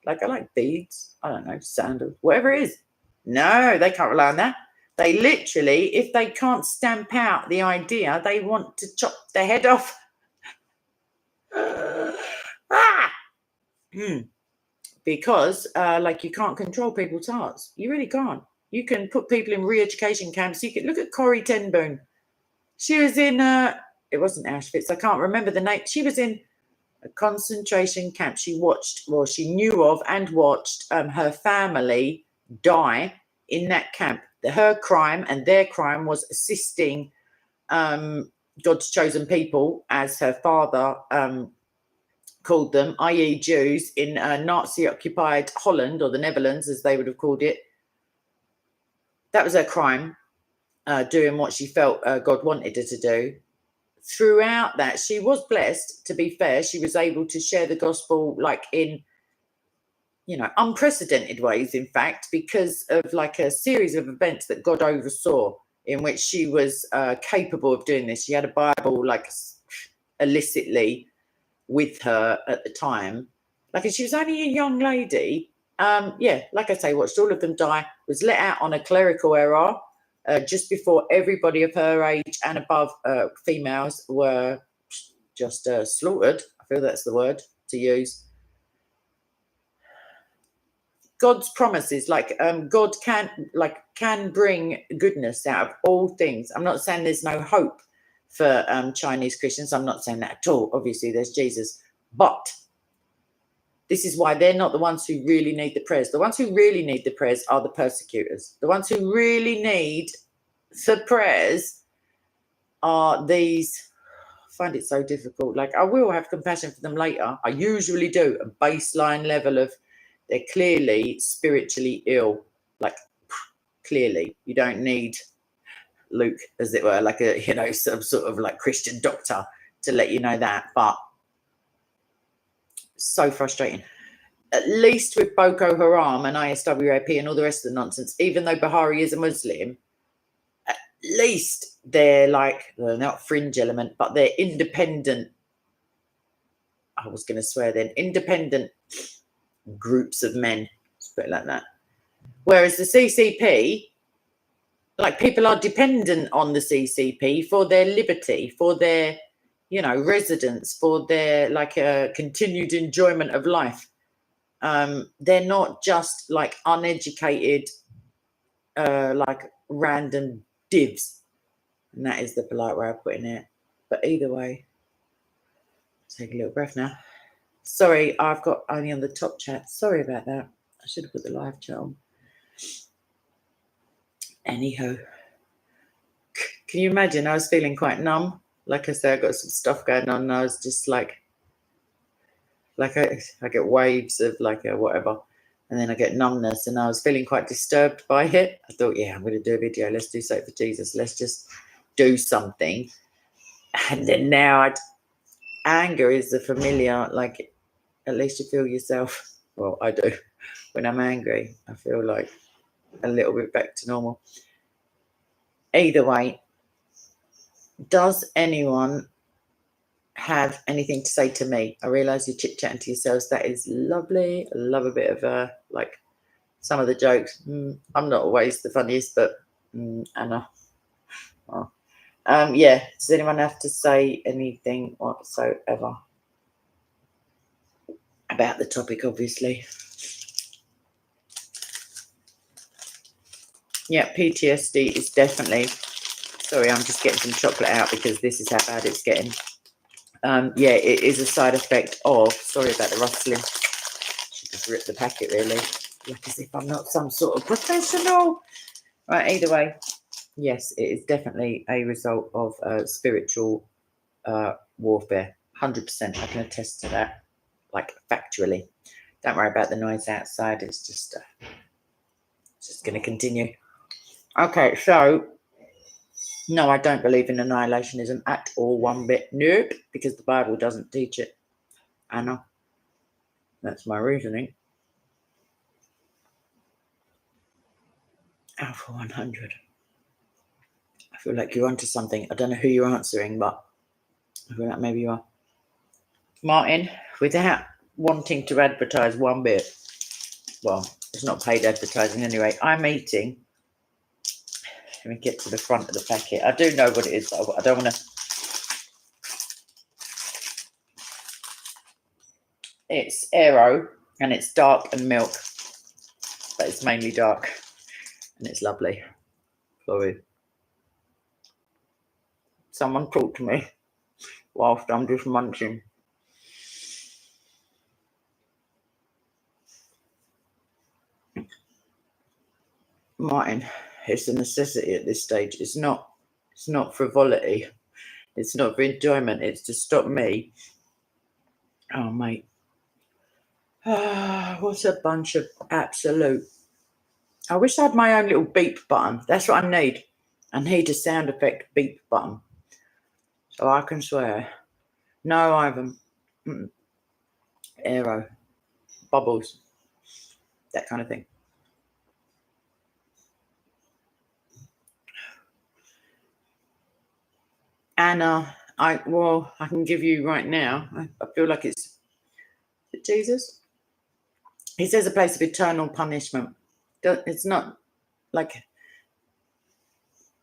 I like beads. I don't know, sandals, whatever it is. No, they can't rely on that. They literally, if they can't stamp out the idea, they want to chop their head off. Because, you can't control people's hearts. You really can't. You can put people in re-education camps. You can look at Corrie ten Boom. She was in it wasn't Auschwitz. I can't remember the name. She was in a concentration camp. She knew of and watched her family die in that camp. Her crime and their crime was assisting God's chosen people, as her father called them, i.e. Jews, in Nazi-occupied Holland, or the Netherlands, as they would have called it. That was her crime, doing what she felt God wanted her to do. Throughout that, she was blessed, to be fair. She was able to share the gospel like in, unprecedented ways, in fact, because of like a series of events that God oversaw, in which she was capable of doing this. She had a Bible like illicitly with her at the time. Like, she was only a young lady. Like I say, watched all of them die, was let out on a clerical error just before everybody of her age and above, females, were just slaughtered. I feel that's the word to use. God's promises, God can bring goodness out of all things. I'm not saying there's no hope for Chinese Christians. I'm not saying that at all. Obviously, there's Jesus. But this is why they're not the ones who really need the prayers. The ones who really need the prayers are the persecutors. The ones who really need the prayers are these. I find it so difficult. Like, I will have compassion for them later. I usually do. A baseline level of, they're clearly spiritually ill. Like, clearly. You don't need Luke, as it were, like some sort of like Christian doctor to let you know that. But so frustrating. At least with Boko Haram and ISWAP and all the rest of the nonsense, even though Bahari is a Muslim, at least they're like, they're not fringe element, but they're independent. I was going to swear then, independent groups of men, let's put it like that. Whereas the CCP, like, people are dependent on the CCP for their liberty, for their, residence, for their continued enjoyment of life. They're not just like uneducated, like random divs, and that is the polite way of putting it. But either way, take a little breath now. Sorry, I've got only on the top chat. Sorry about that. I should have put the live chat on. Anyhow, can you imagine? I was feeling quite numb. Like I said, I got some stuff going on, and I was just like I get waves of whatever, and then I get numbness, and I was feeling quite disturbed by it. I thought, yeah, I'm going to do a video. Let's do something for Jesus. Let's just do something. And then now, anger is the familiar, like, at least you feel yourself. Well, I do. When I'm angry, I feel like a little bit back to normal. Either way, does anyone have anything to say to me? I realise you're chit-chatting to yourselves. That is lovely. I love a bit of some of the jokes. I'm not always the funniest, but Anna. Oh. Does anyone have to say anything whatsoever about the topic? Obviously. Yeah, PTSD is definitely. Sorry, I'm just getting some chocolate out because this is how bad it's getting. It is a side effect of. Sorry about the rustling. Should just rip the packet, really, like as if I'm not some sort of professional. Right. Either way, yes, it is definitely a result of spiritual warfare. 100%. I can attest to that, like, factually. Don't worry about the noise outside. It's just going to continue. Okay, so. No, I don't believe in annihilationism at all, one bit. Nope, because the Bible doesn't teach it. Anna. That's my reasoning. Alpha 100. I feel like you're onto something. I don't know who you're answering, but I feel like maybe you are. Martin, without wanting to advertise one bit, well, it's not paid advertising anyway, I'm eating. Let me get to the front of the packet. I do know what it is, but I don't want to. It's Aero, and it's dark and milk, but it's mainly dark, and it's lovely. Sorry. someone talk to me whilst I'm just munching. Martin, it's a necessity at this stage. It's not frivolity. It's not for enjoyment. It's to stop me. Oh, mate. What a bunch of absolute. I wish I had my own little beep button. That's what I need. I need a sound effect beep button. So I can swear. No, I haven't. Aero. Bubbles. That kind of thing. Anna, I can give you right now. I feel like it's Jesus. He says a place of eternal punishment. It's not like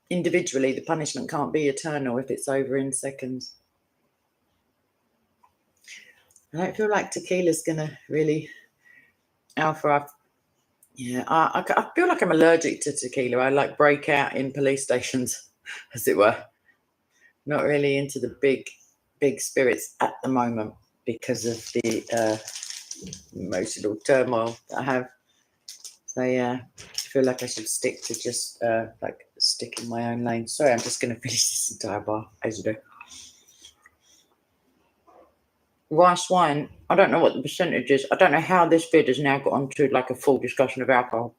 individually the punishment can't be eternal if it's over in seconds. I don't feel like tequila's gonna really Alpha. I feel like I'm allergic to tequila. I like break out in police stations, as it were. Not really into the big spirits at the moment because of the emotional turmoil that I have. So yeah, I feel like I should stick to just stick in my own lane. Sorry, I'm just going to finish this entire bar as you do. Rice wine, I don't know what the percentage is. I don't know how this vid has now got onto like a full discussion of alcohol.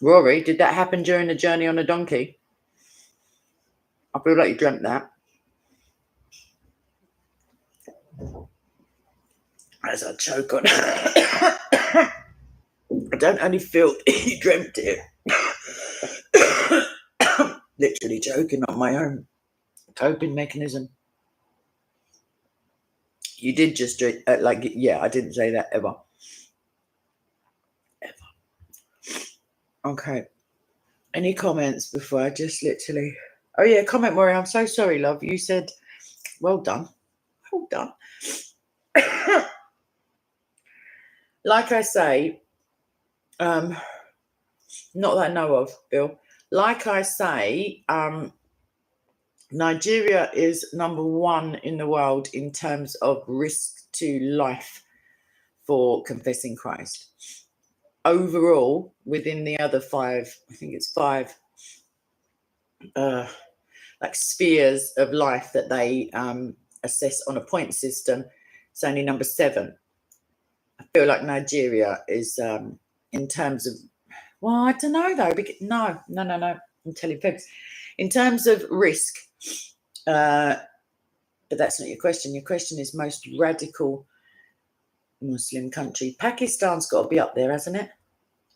Rory, did that happen during the journey on a donkey? I feel like you dreamt that. As I choke on I don't only feel you dreamt it. Literally choking on my own coping mechanism. You did just drink, I didn't say that ever. Okay. Any comments before I just literally... Oh, yeah, comment, Maury. I'm so sorry, love. You said, well done. Well done. Like I say, not that I know of, Bill. Like I say, Nigeria is number 1 in the world in terms of risk to life for confessing Christ. Overall, within the other 5, I think it's 5, spheres of life that they assess on a point system, it's only number 7. I feel like Nigeria is in terms of, well, I don't know though. No. I'm telling folks. In terms of risk, but that's not your question. Your question is most radical Muslim country. Pakistan's got to be up there, hasn't it?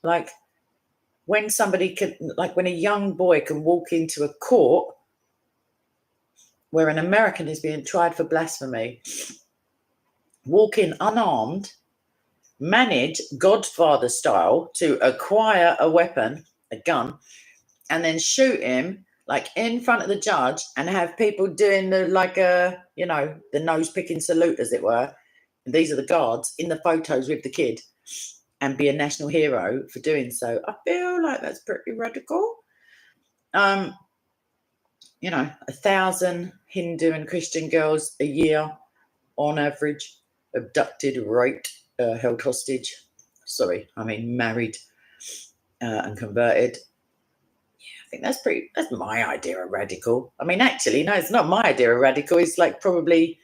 Like when somebody can, like when a young boy can walk into a court where an American is being tried for blasphemy, walk in unarmed, manage Godfather style to acquire a weapon, a gun, and then shoot him like in front of the judge and have people doing the the nose picking salute, as it were. And these are the guards in the photos with the kid and be a national hero for doing so. I feel like that's pretty radical. 1,000 Hindu and Christian girls a year on average abducted, raped, held hostage. Married and converted. Yeah, I think that's my idea of radical. I mean, actually, no, it's not my idea of radical. It's like probably,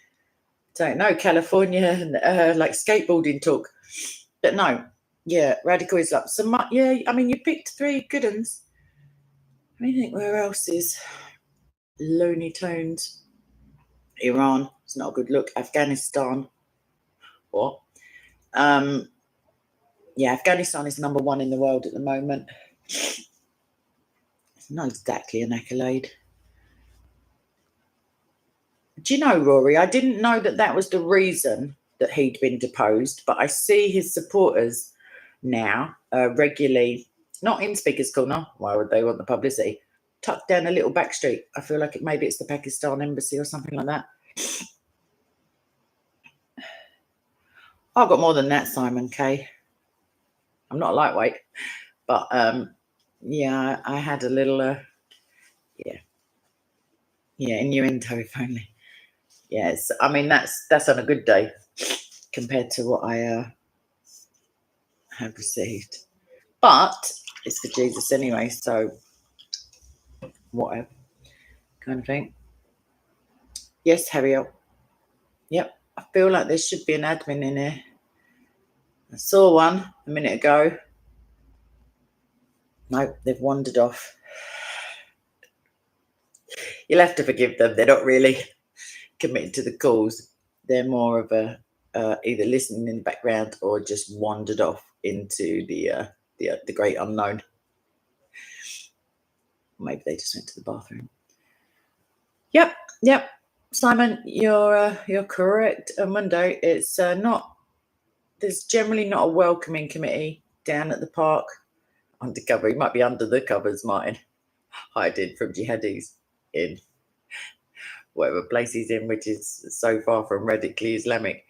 don't know, California and skateboarding talk. But no, yeah, radical is up. So you picked 3 good ones. I think where else is Looney Tunes? Iran, it's not a good look. Afghanistan. What? Afghanistan is number 1 in the world at the moment. It's not exactly an accolade. Do you know, Rory, I didn't know that was the reason that he'd been deposed, but I see his supporters now regularly, not in Speaker's Corner, why would they want the publicity, tucked down a little back street. I feel like maybe it's the Pakistan embassy or something like that. I've got more than that, Simon K. I'm not lightweight, but Yeah, I had a little, innuendo if only. Yes, I mean that's on a good day compared to what I have received, but it's for Jesus anyway, so whatever kind of thing. Yes, Harriet. Yep, I feel like there should be an admin in here. I saw one a minute ago. Nope, they've wandered off. You'll have to forgive them. They're not really committed to the calls. They're more of a either listening in the background or just wandered off into the great unknown. Maybe they just went to the bathroom. Yep. Simon, you're correct. On Monday, it's not. There's generally not a welcoming committee down at the park. Undercover, he might be under the covers, Martin, hiding from jihadis in whatever place he's in, which is so far from radically Islamic.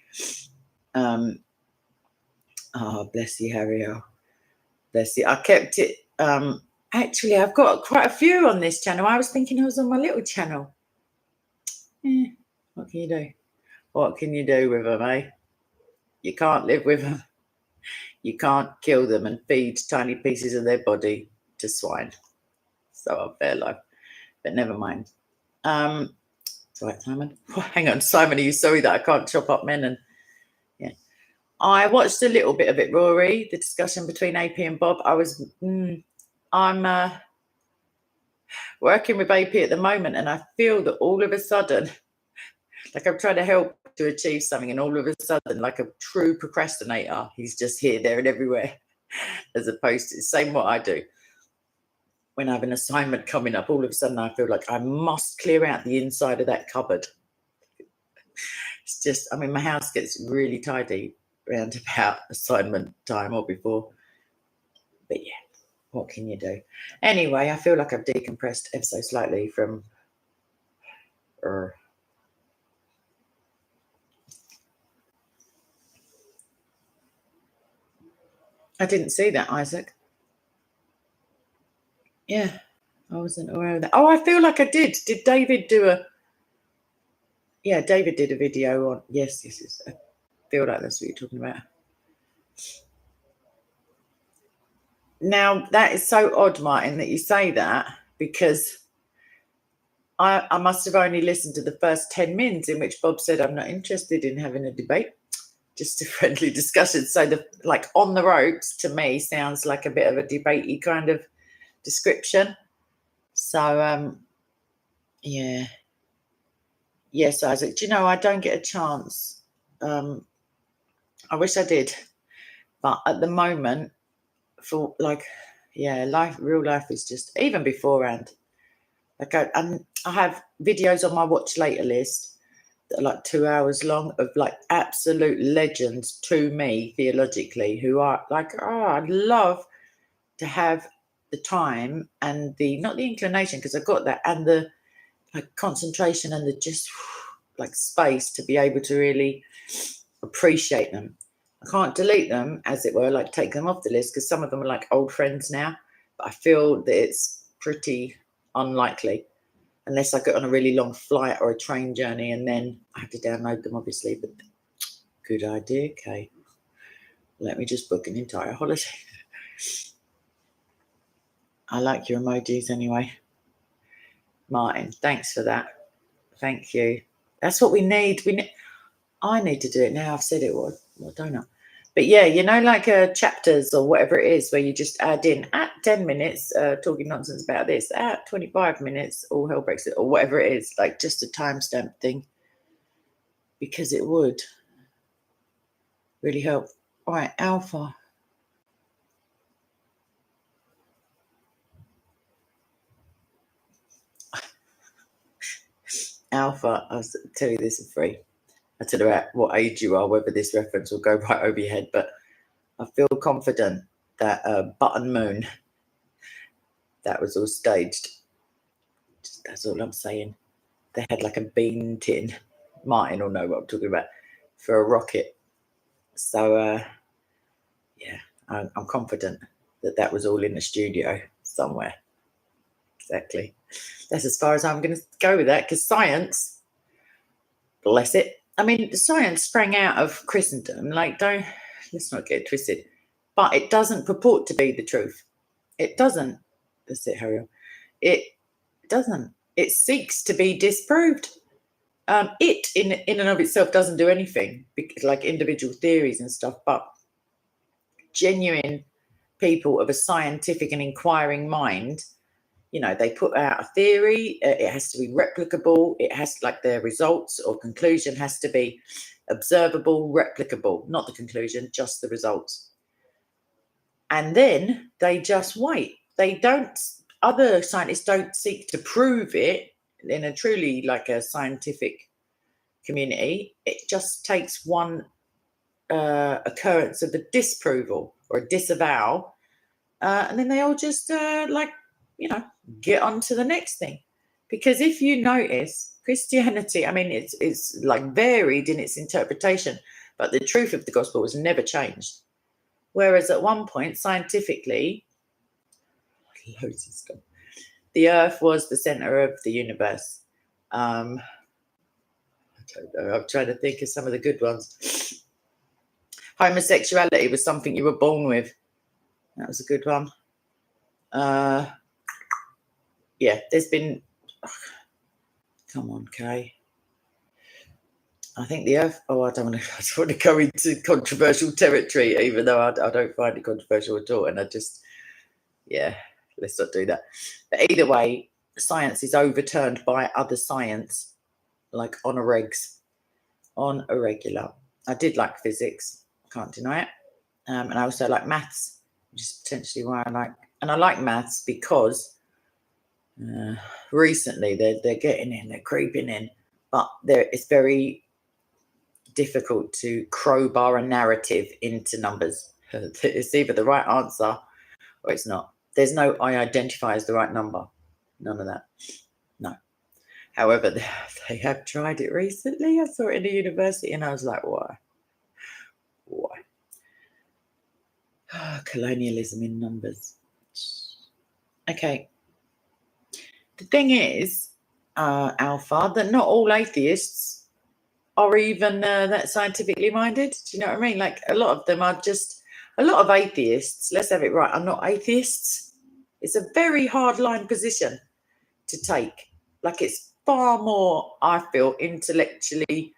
Oh, bless you, Harry. Oh, bless you. I kept it. Actually, I've got quite a few on this channel. I was thinking I was on my little channel. What can you do? What can you do with them, eh? You can't live with them. You can't kill them and feed tiny pieces of their body to swine. So unfair life. But never mind. Right, Simon. Hang on, Simon, are you sorry that I can't chop up men? And yeah, I watched a little bit of it, Rory. The discussion between AP and Bob. I'm working with AP at the moment, and I feel that all of a sudden, like I'm trying to help to achieve something, and all of a sudden, like a true procrastinator, he's just here, there, and everywhere, as opposed to the same what I do. When I have an assignment coming up, all of a sudden I feel like I must clear out the inside of that cupboard. It's just, I mean, my house gets really tidy around about assignment time or before. But yeah, what can you do? Anyway, I feel like I've decompressed ever so slightly from. I didn't see that, Isaac. Yeah, I wasn't aware of that. Oh, I feel like I did. Did David do a? Yeah, David did a video on. Yes. I feel like that's what you're talking about. Now, that is so odd, Martin, that you say that, because I must have only listened to the first 10 minutes in which Bob said, I'm not interested in having a debate, just a friendly discussion. So the like on the ropes to me sounds like a bit of a debatey kind of description. So, yeah. Yes, Isaac. Do you know, I don't get a chance. I wish I did. But at the moment, for like, yeah, real life is just, even beforehand. Like I have videos on my watch later list that are like 2 hours long of like absolute legends to me theologically, who are like, oh, I'd love to have the time and the not the inclination, because I've got that, and the like concentration and the just like space to be able to really appreciate them. I can't delete them, as it were, like take them off the list, because some of them are like old friends now. But I feel that it's pretty unlikely unless I get on a really long flight or a train journey, and then I have to download them, obviously. But good idea, Kate. Let me just book an entire holiday. I like your emojis anyway. Martin, thanks for that. Thank you. That's what we need. I need to do it now. I've said it. Well, don't I? But yeah, you know, like chapters or whatever it is, where you just add in at 10 minutes, talking nonsense about this, at 25 minutes, all hell breaks it, or whatever it is, like just a timestamp thing, because it would really help. All right, Alpha. Alpha, I'll tell you this for free. I don't know about what age you are, whether this reference will go right over your head, but I feel confident that Button Moon, that was all staged. That's all I'm saying. They had like a bean tin. Martin will know what I'm talking about, for a rocket. So, yeah, I'm confident that was all in the studio. somewhere. Exactly. That's as far as I'm going to go with that, because science, bless it. I mean, science sprang out of Christendom. Like, let's not get it twisted. But it doesn't purport to be the truth. It doesn't. That's it, Harry. It doesn't. It seeks to be disproved. It in and of itself doesn't do anything, like individual theories and stuff, but genuine people of a scientific and inquiring mind, they put out a theory. It has to be replicable. It has, like, their results or conclusion has to be observable, replicable, not the conclusion, just the results. And then they just wait. Other scientists don't seek to prove it in a truly, like, a scientific community. It just takes one occurrence of a disapproval or a disavow, and then they all just get on to the next thing. Because if you notice, Christianity, I mean, it's like varied in its interpretation, but the truth of the gospel was never changed. Whereas at one point, scientifically, loads of stuff, the earth was the center of the universe. I don't know, I'm trying to think of some of the good ones. Homosexuality was something you were born with. That was a good one. Yeah, there's been... come on, Kay. I think the earth... I don't want to go into controversial territory, even though I don't find it controversial at all. And let's not do that. But either way, science is overturned by other science, like on a regular. I did like physics. Can't deny it. And I also like maths, which is potentially why I like maths, because recently they're getting in, they're creeping in, but it's very difficult to crowbar a narrative into numbers. It's either the right answer or it's not. There's no I identify as the right number. None of that. No. However, they have tried it recently. I saw it in a university and I was like, why? Colonialism in numbers. Okay. The thing is, Alpha, that not all atheists are even that scientifically minded. Do you know what I mean? Like, a lot of them are just... a lot of atheists, let's have it right, are not atheists. It's a very hard line position to take. Like, it's far more, I feel, intellectually,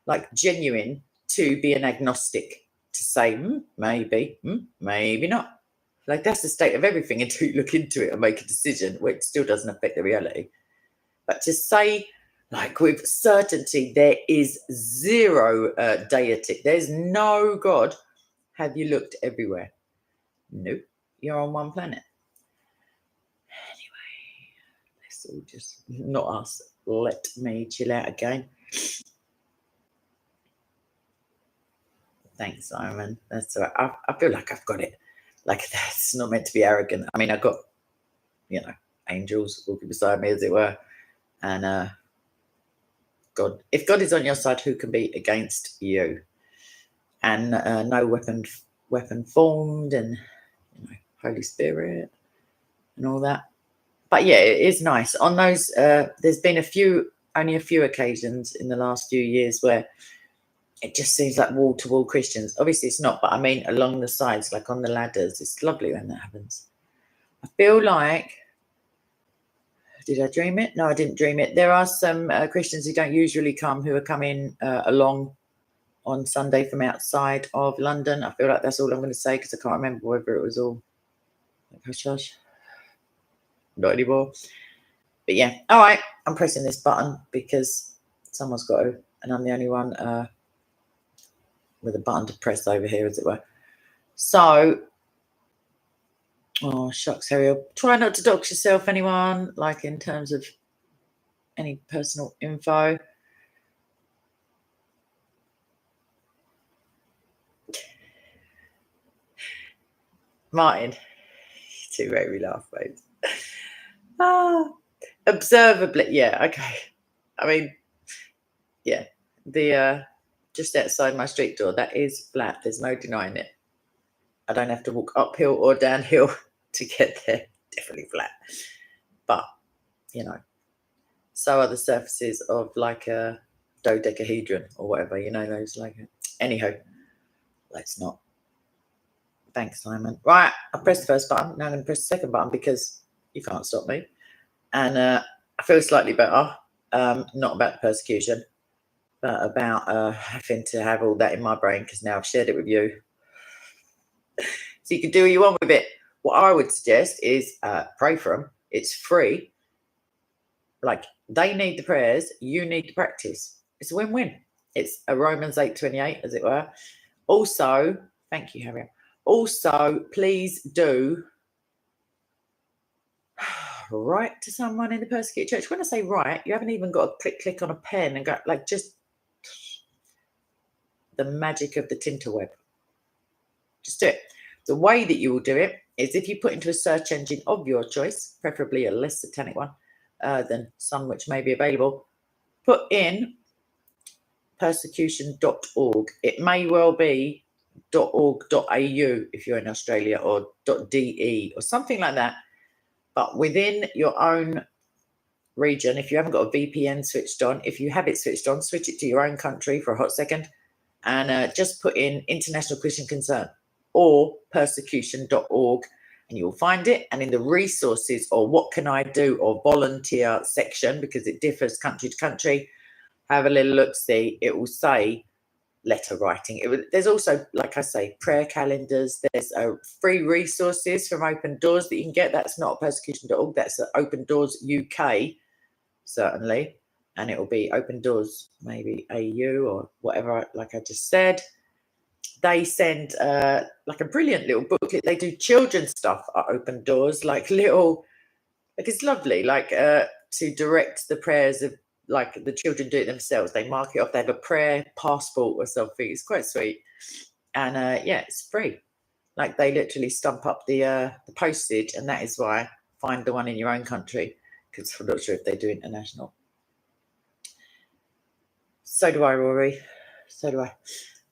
like, genuine to be an agnostic, to say, maybe, maybe not. Like, that's the state of everything until you look into it and make a decision, which still doesn't affect the reality. But to say, like, with certainty, there is zero deity, there's no God. Have you looked everywhere? Nope. You're on one planet. Anyway, let's all just... not us. Let me chill out again. Thanks, Simon. That's all right. I feel like I've got it. Like, that's not meant to be arrogant. I mean, I've got, angels walking beside me, as it were. And God, if God is on your side, who can be against you? And no weapon formed, and Holy Spirit and all that. But yeah, it is nice. On those, there's been only a few occasions in the last few years where it just seems like wall-to-wall Christians. Obviously it's not, but I mean along the sides, like on the ladders. It's lovely when that happens. I feel like... did I dream it? No, I didn't dream it. There are some Christians who don't usually come, who are coming along on Sunday from outside of London. I feel like that's all I'm going to say, because I can't remember whether it was all like hush-hush. Not anymore. But yeah, all right, I'm pressing this button because someone's got to, and I'm the only one with a button to press over here, as it were. So, oh shucks, Harry, try not to dox yourself, anyone, like in terms of any personal info. Martin, you two make me laugh, mate. Observably, yeah, okay. I mean, yeah, the just outside my street door, that is flat. There's no denying it. I don't have to walk uphill or downhill to get there. definitely flat. But, you know, so are the surfaces of like a dodecahedron or whatever, you know, those like, anyhow, let's not. Thanks, Simon. Right, I pressed the first button. Now I'm going to press the second button because you can't stop me. And I feel slightly better. Not about the persecution, but about having to have all that in my brain because now I've shared it with you. So you can do what you want with it. What I would suggest is pray for them. It's free. Like, they need the prayers, you need the practice. It's a win-win. It's a Romans 8:28, as it were. Also, thank you, Harriet. Also, please do write to someone in the persecuted church. When I say write, you haven't even got to click on a pen and go, like, just the magic of the tinterweb. Just do it. The way that you will do it is if you put into a search engine of your choice, preferably a less satanic one than some which may be available, put in persecution.org. It may well be .org.au if you're in Australia, or .de or something like that. But within your own region, if you haven't got a VPN switched on, if you have it switched on, switch it to your own country for a hot second and just put in International Christian Concern or persecution.org and you'll find it. And in the resources or what can I do or volunteer section, because it differs country to country, have a little look, see, it will say letter writing. There's also, like I say, prayer calendars. There's free resources from Open Doors that you can get. That's not persecution.org. That's Open Doors UK, certainly. And it will be Open Doors, maybe AU or whatever, like I just said. They send like a brilliant little booklet. They do children's stuff at Open Doors, like little, like it's lovely, like to direct the prayers of, like the children do it themselves. They mark it off. They have a prayer passport or something. It's quite sweet. And yeah, it's free. Like they literally stump up the postage, and that is why find the one in your own country, because I'm not sure if they do international. So do I, Rory. So do I.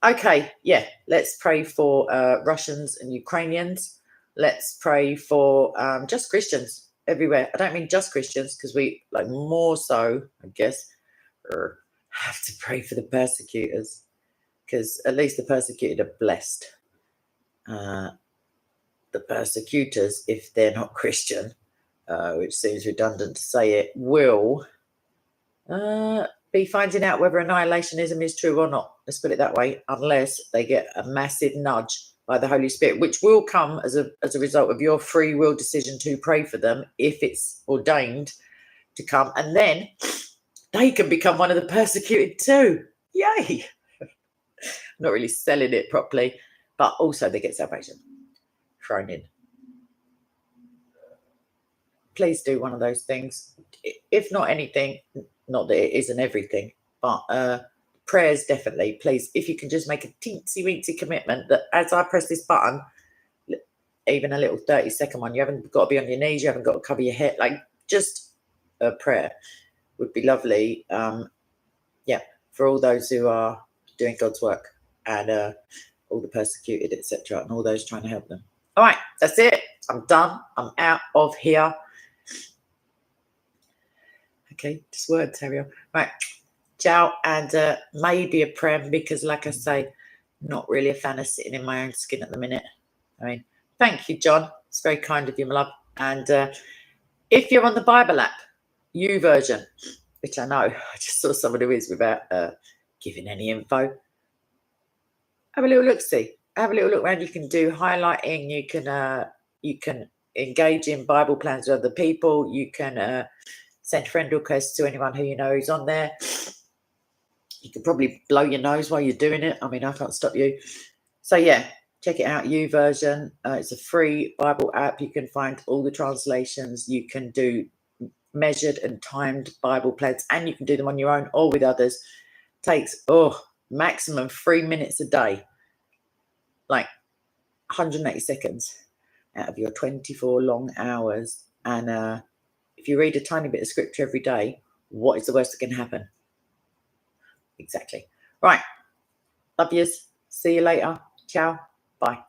Okay, yeah, let's pray for Russians and Ukrainians. Let's pray for just Christians everywhere. I don't mean just Christians, because we, like, more so, I guess, have to pray for the persecutors, because at least the persecuted are blessed. The persecutors, if they're not Christian, which seems redundant to say it, will be finding out whether annihilationism is true or not. Let's put it that way, unless they get a massive nudge by the Holy Spirit, which will come as a result of your free will decision to pray for them, if it's ordained to come, and then they can become one of the persecuted too. Yay! Not really selling it properly, but also they get salvation thrown in. Please do one of those things. If not anything, not that it isn't everything, but prayers definitely. Please, if you can just make a teensy-weensy commitment that as I press this button, even a little 30-second one, you haven't got to be on your knees, you haven't got to cover your head, like just a prayer would be lovely. Yeah, for all those who are doing God's work and all the persecuted, etc., and all those trying to help them. All right, that's it. I'm done. I'm out of here. Okay, just words, Ariel. Right, ciao, and maybe a prem, because, like I say, not really a fan of sitting in my own skin at the minute. I mean, thank you, John. It's very kind of you, my love. And if you're on the Bible app, YouVersion, which I know, I just saw someone who is without giving any info. Have a little look-see. Have a little look around. You can do highlighting. You can engage in Bible plans with other people. You can send friend requests to anyone who you know who's on there. You could probably blow your nose while you're doing it. I mean, I can't stop you. So yeah, check it out. YouVersion. It's a free Bible app. You can find all the translations. You can do measured and timed Bible plans, and you can do them on your own or with others. Takes maximum 3 minutes a day, like 180 seconds out of your 24 long hours. And if you read a tiny bit of scripture every day, what is the worst that can happen? Exactly. Right. Love yous. See you later. Ciao. Bye.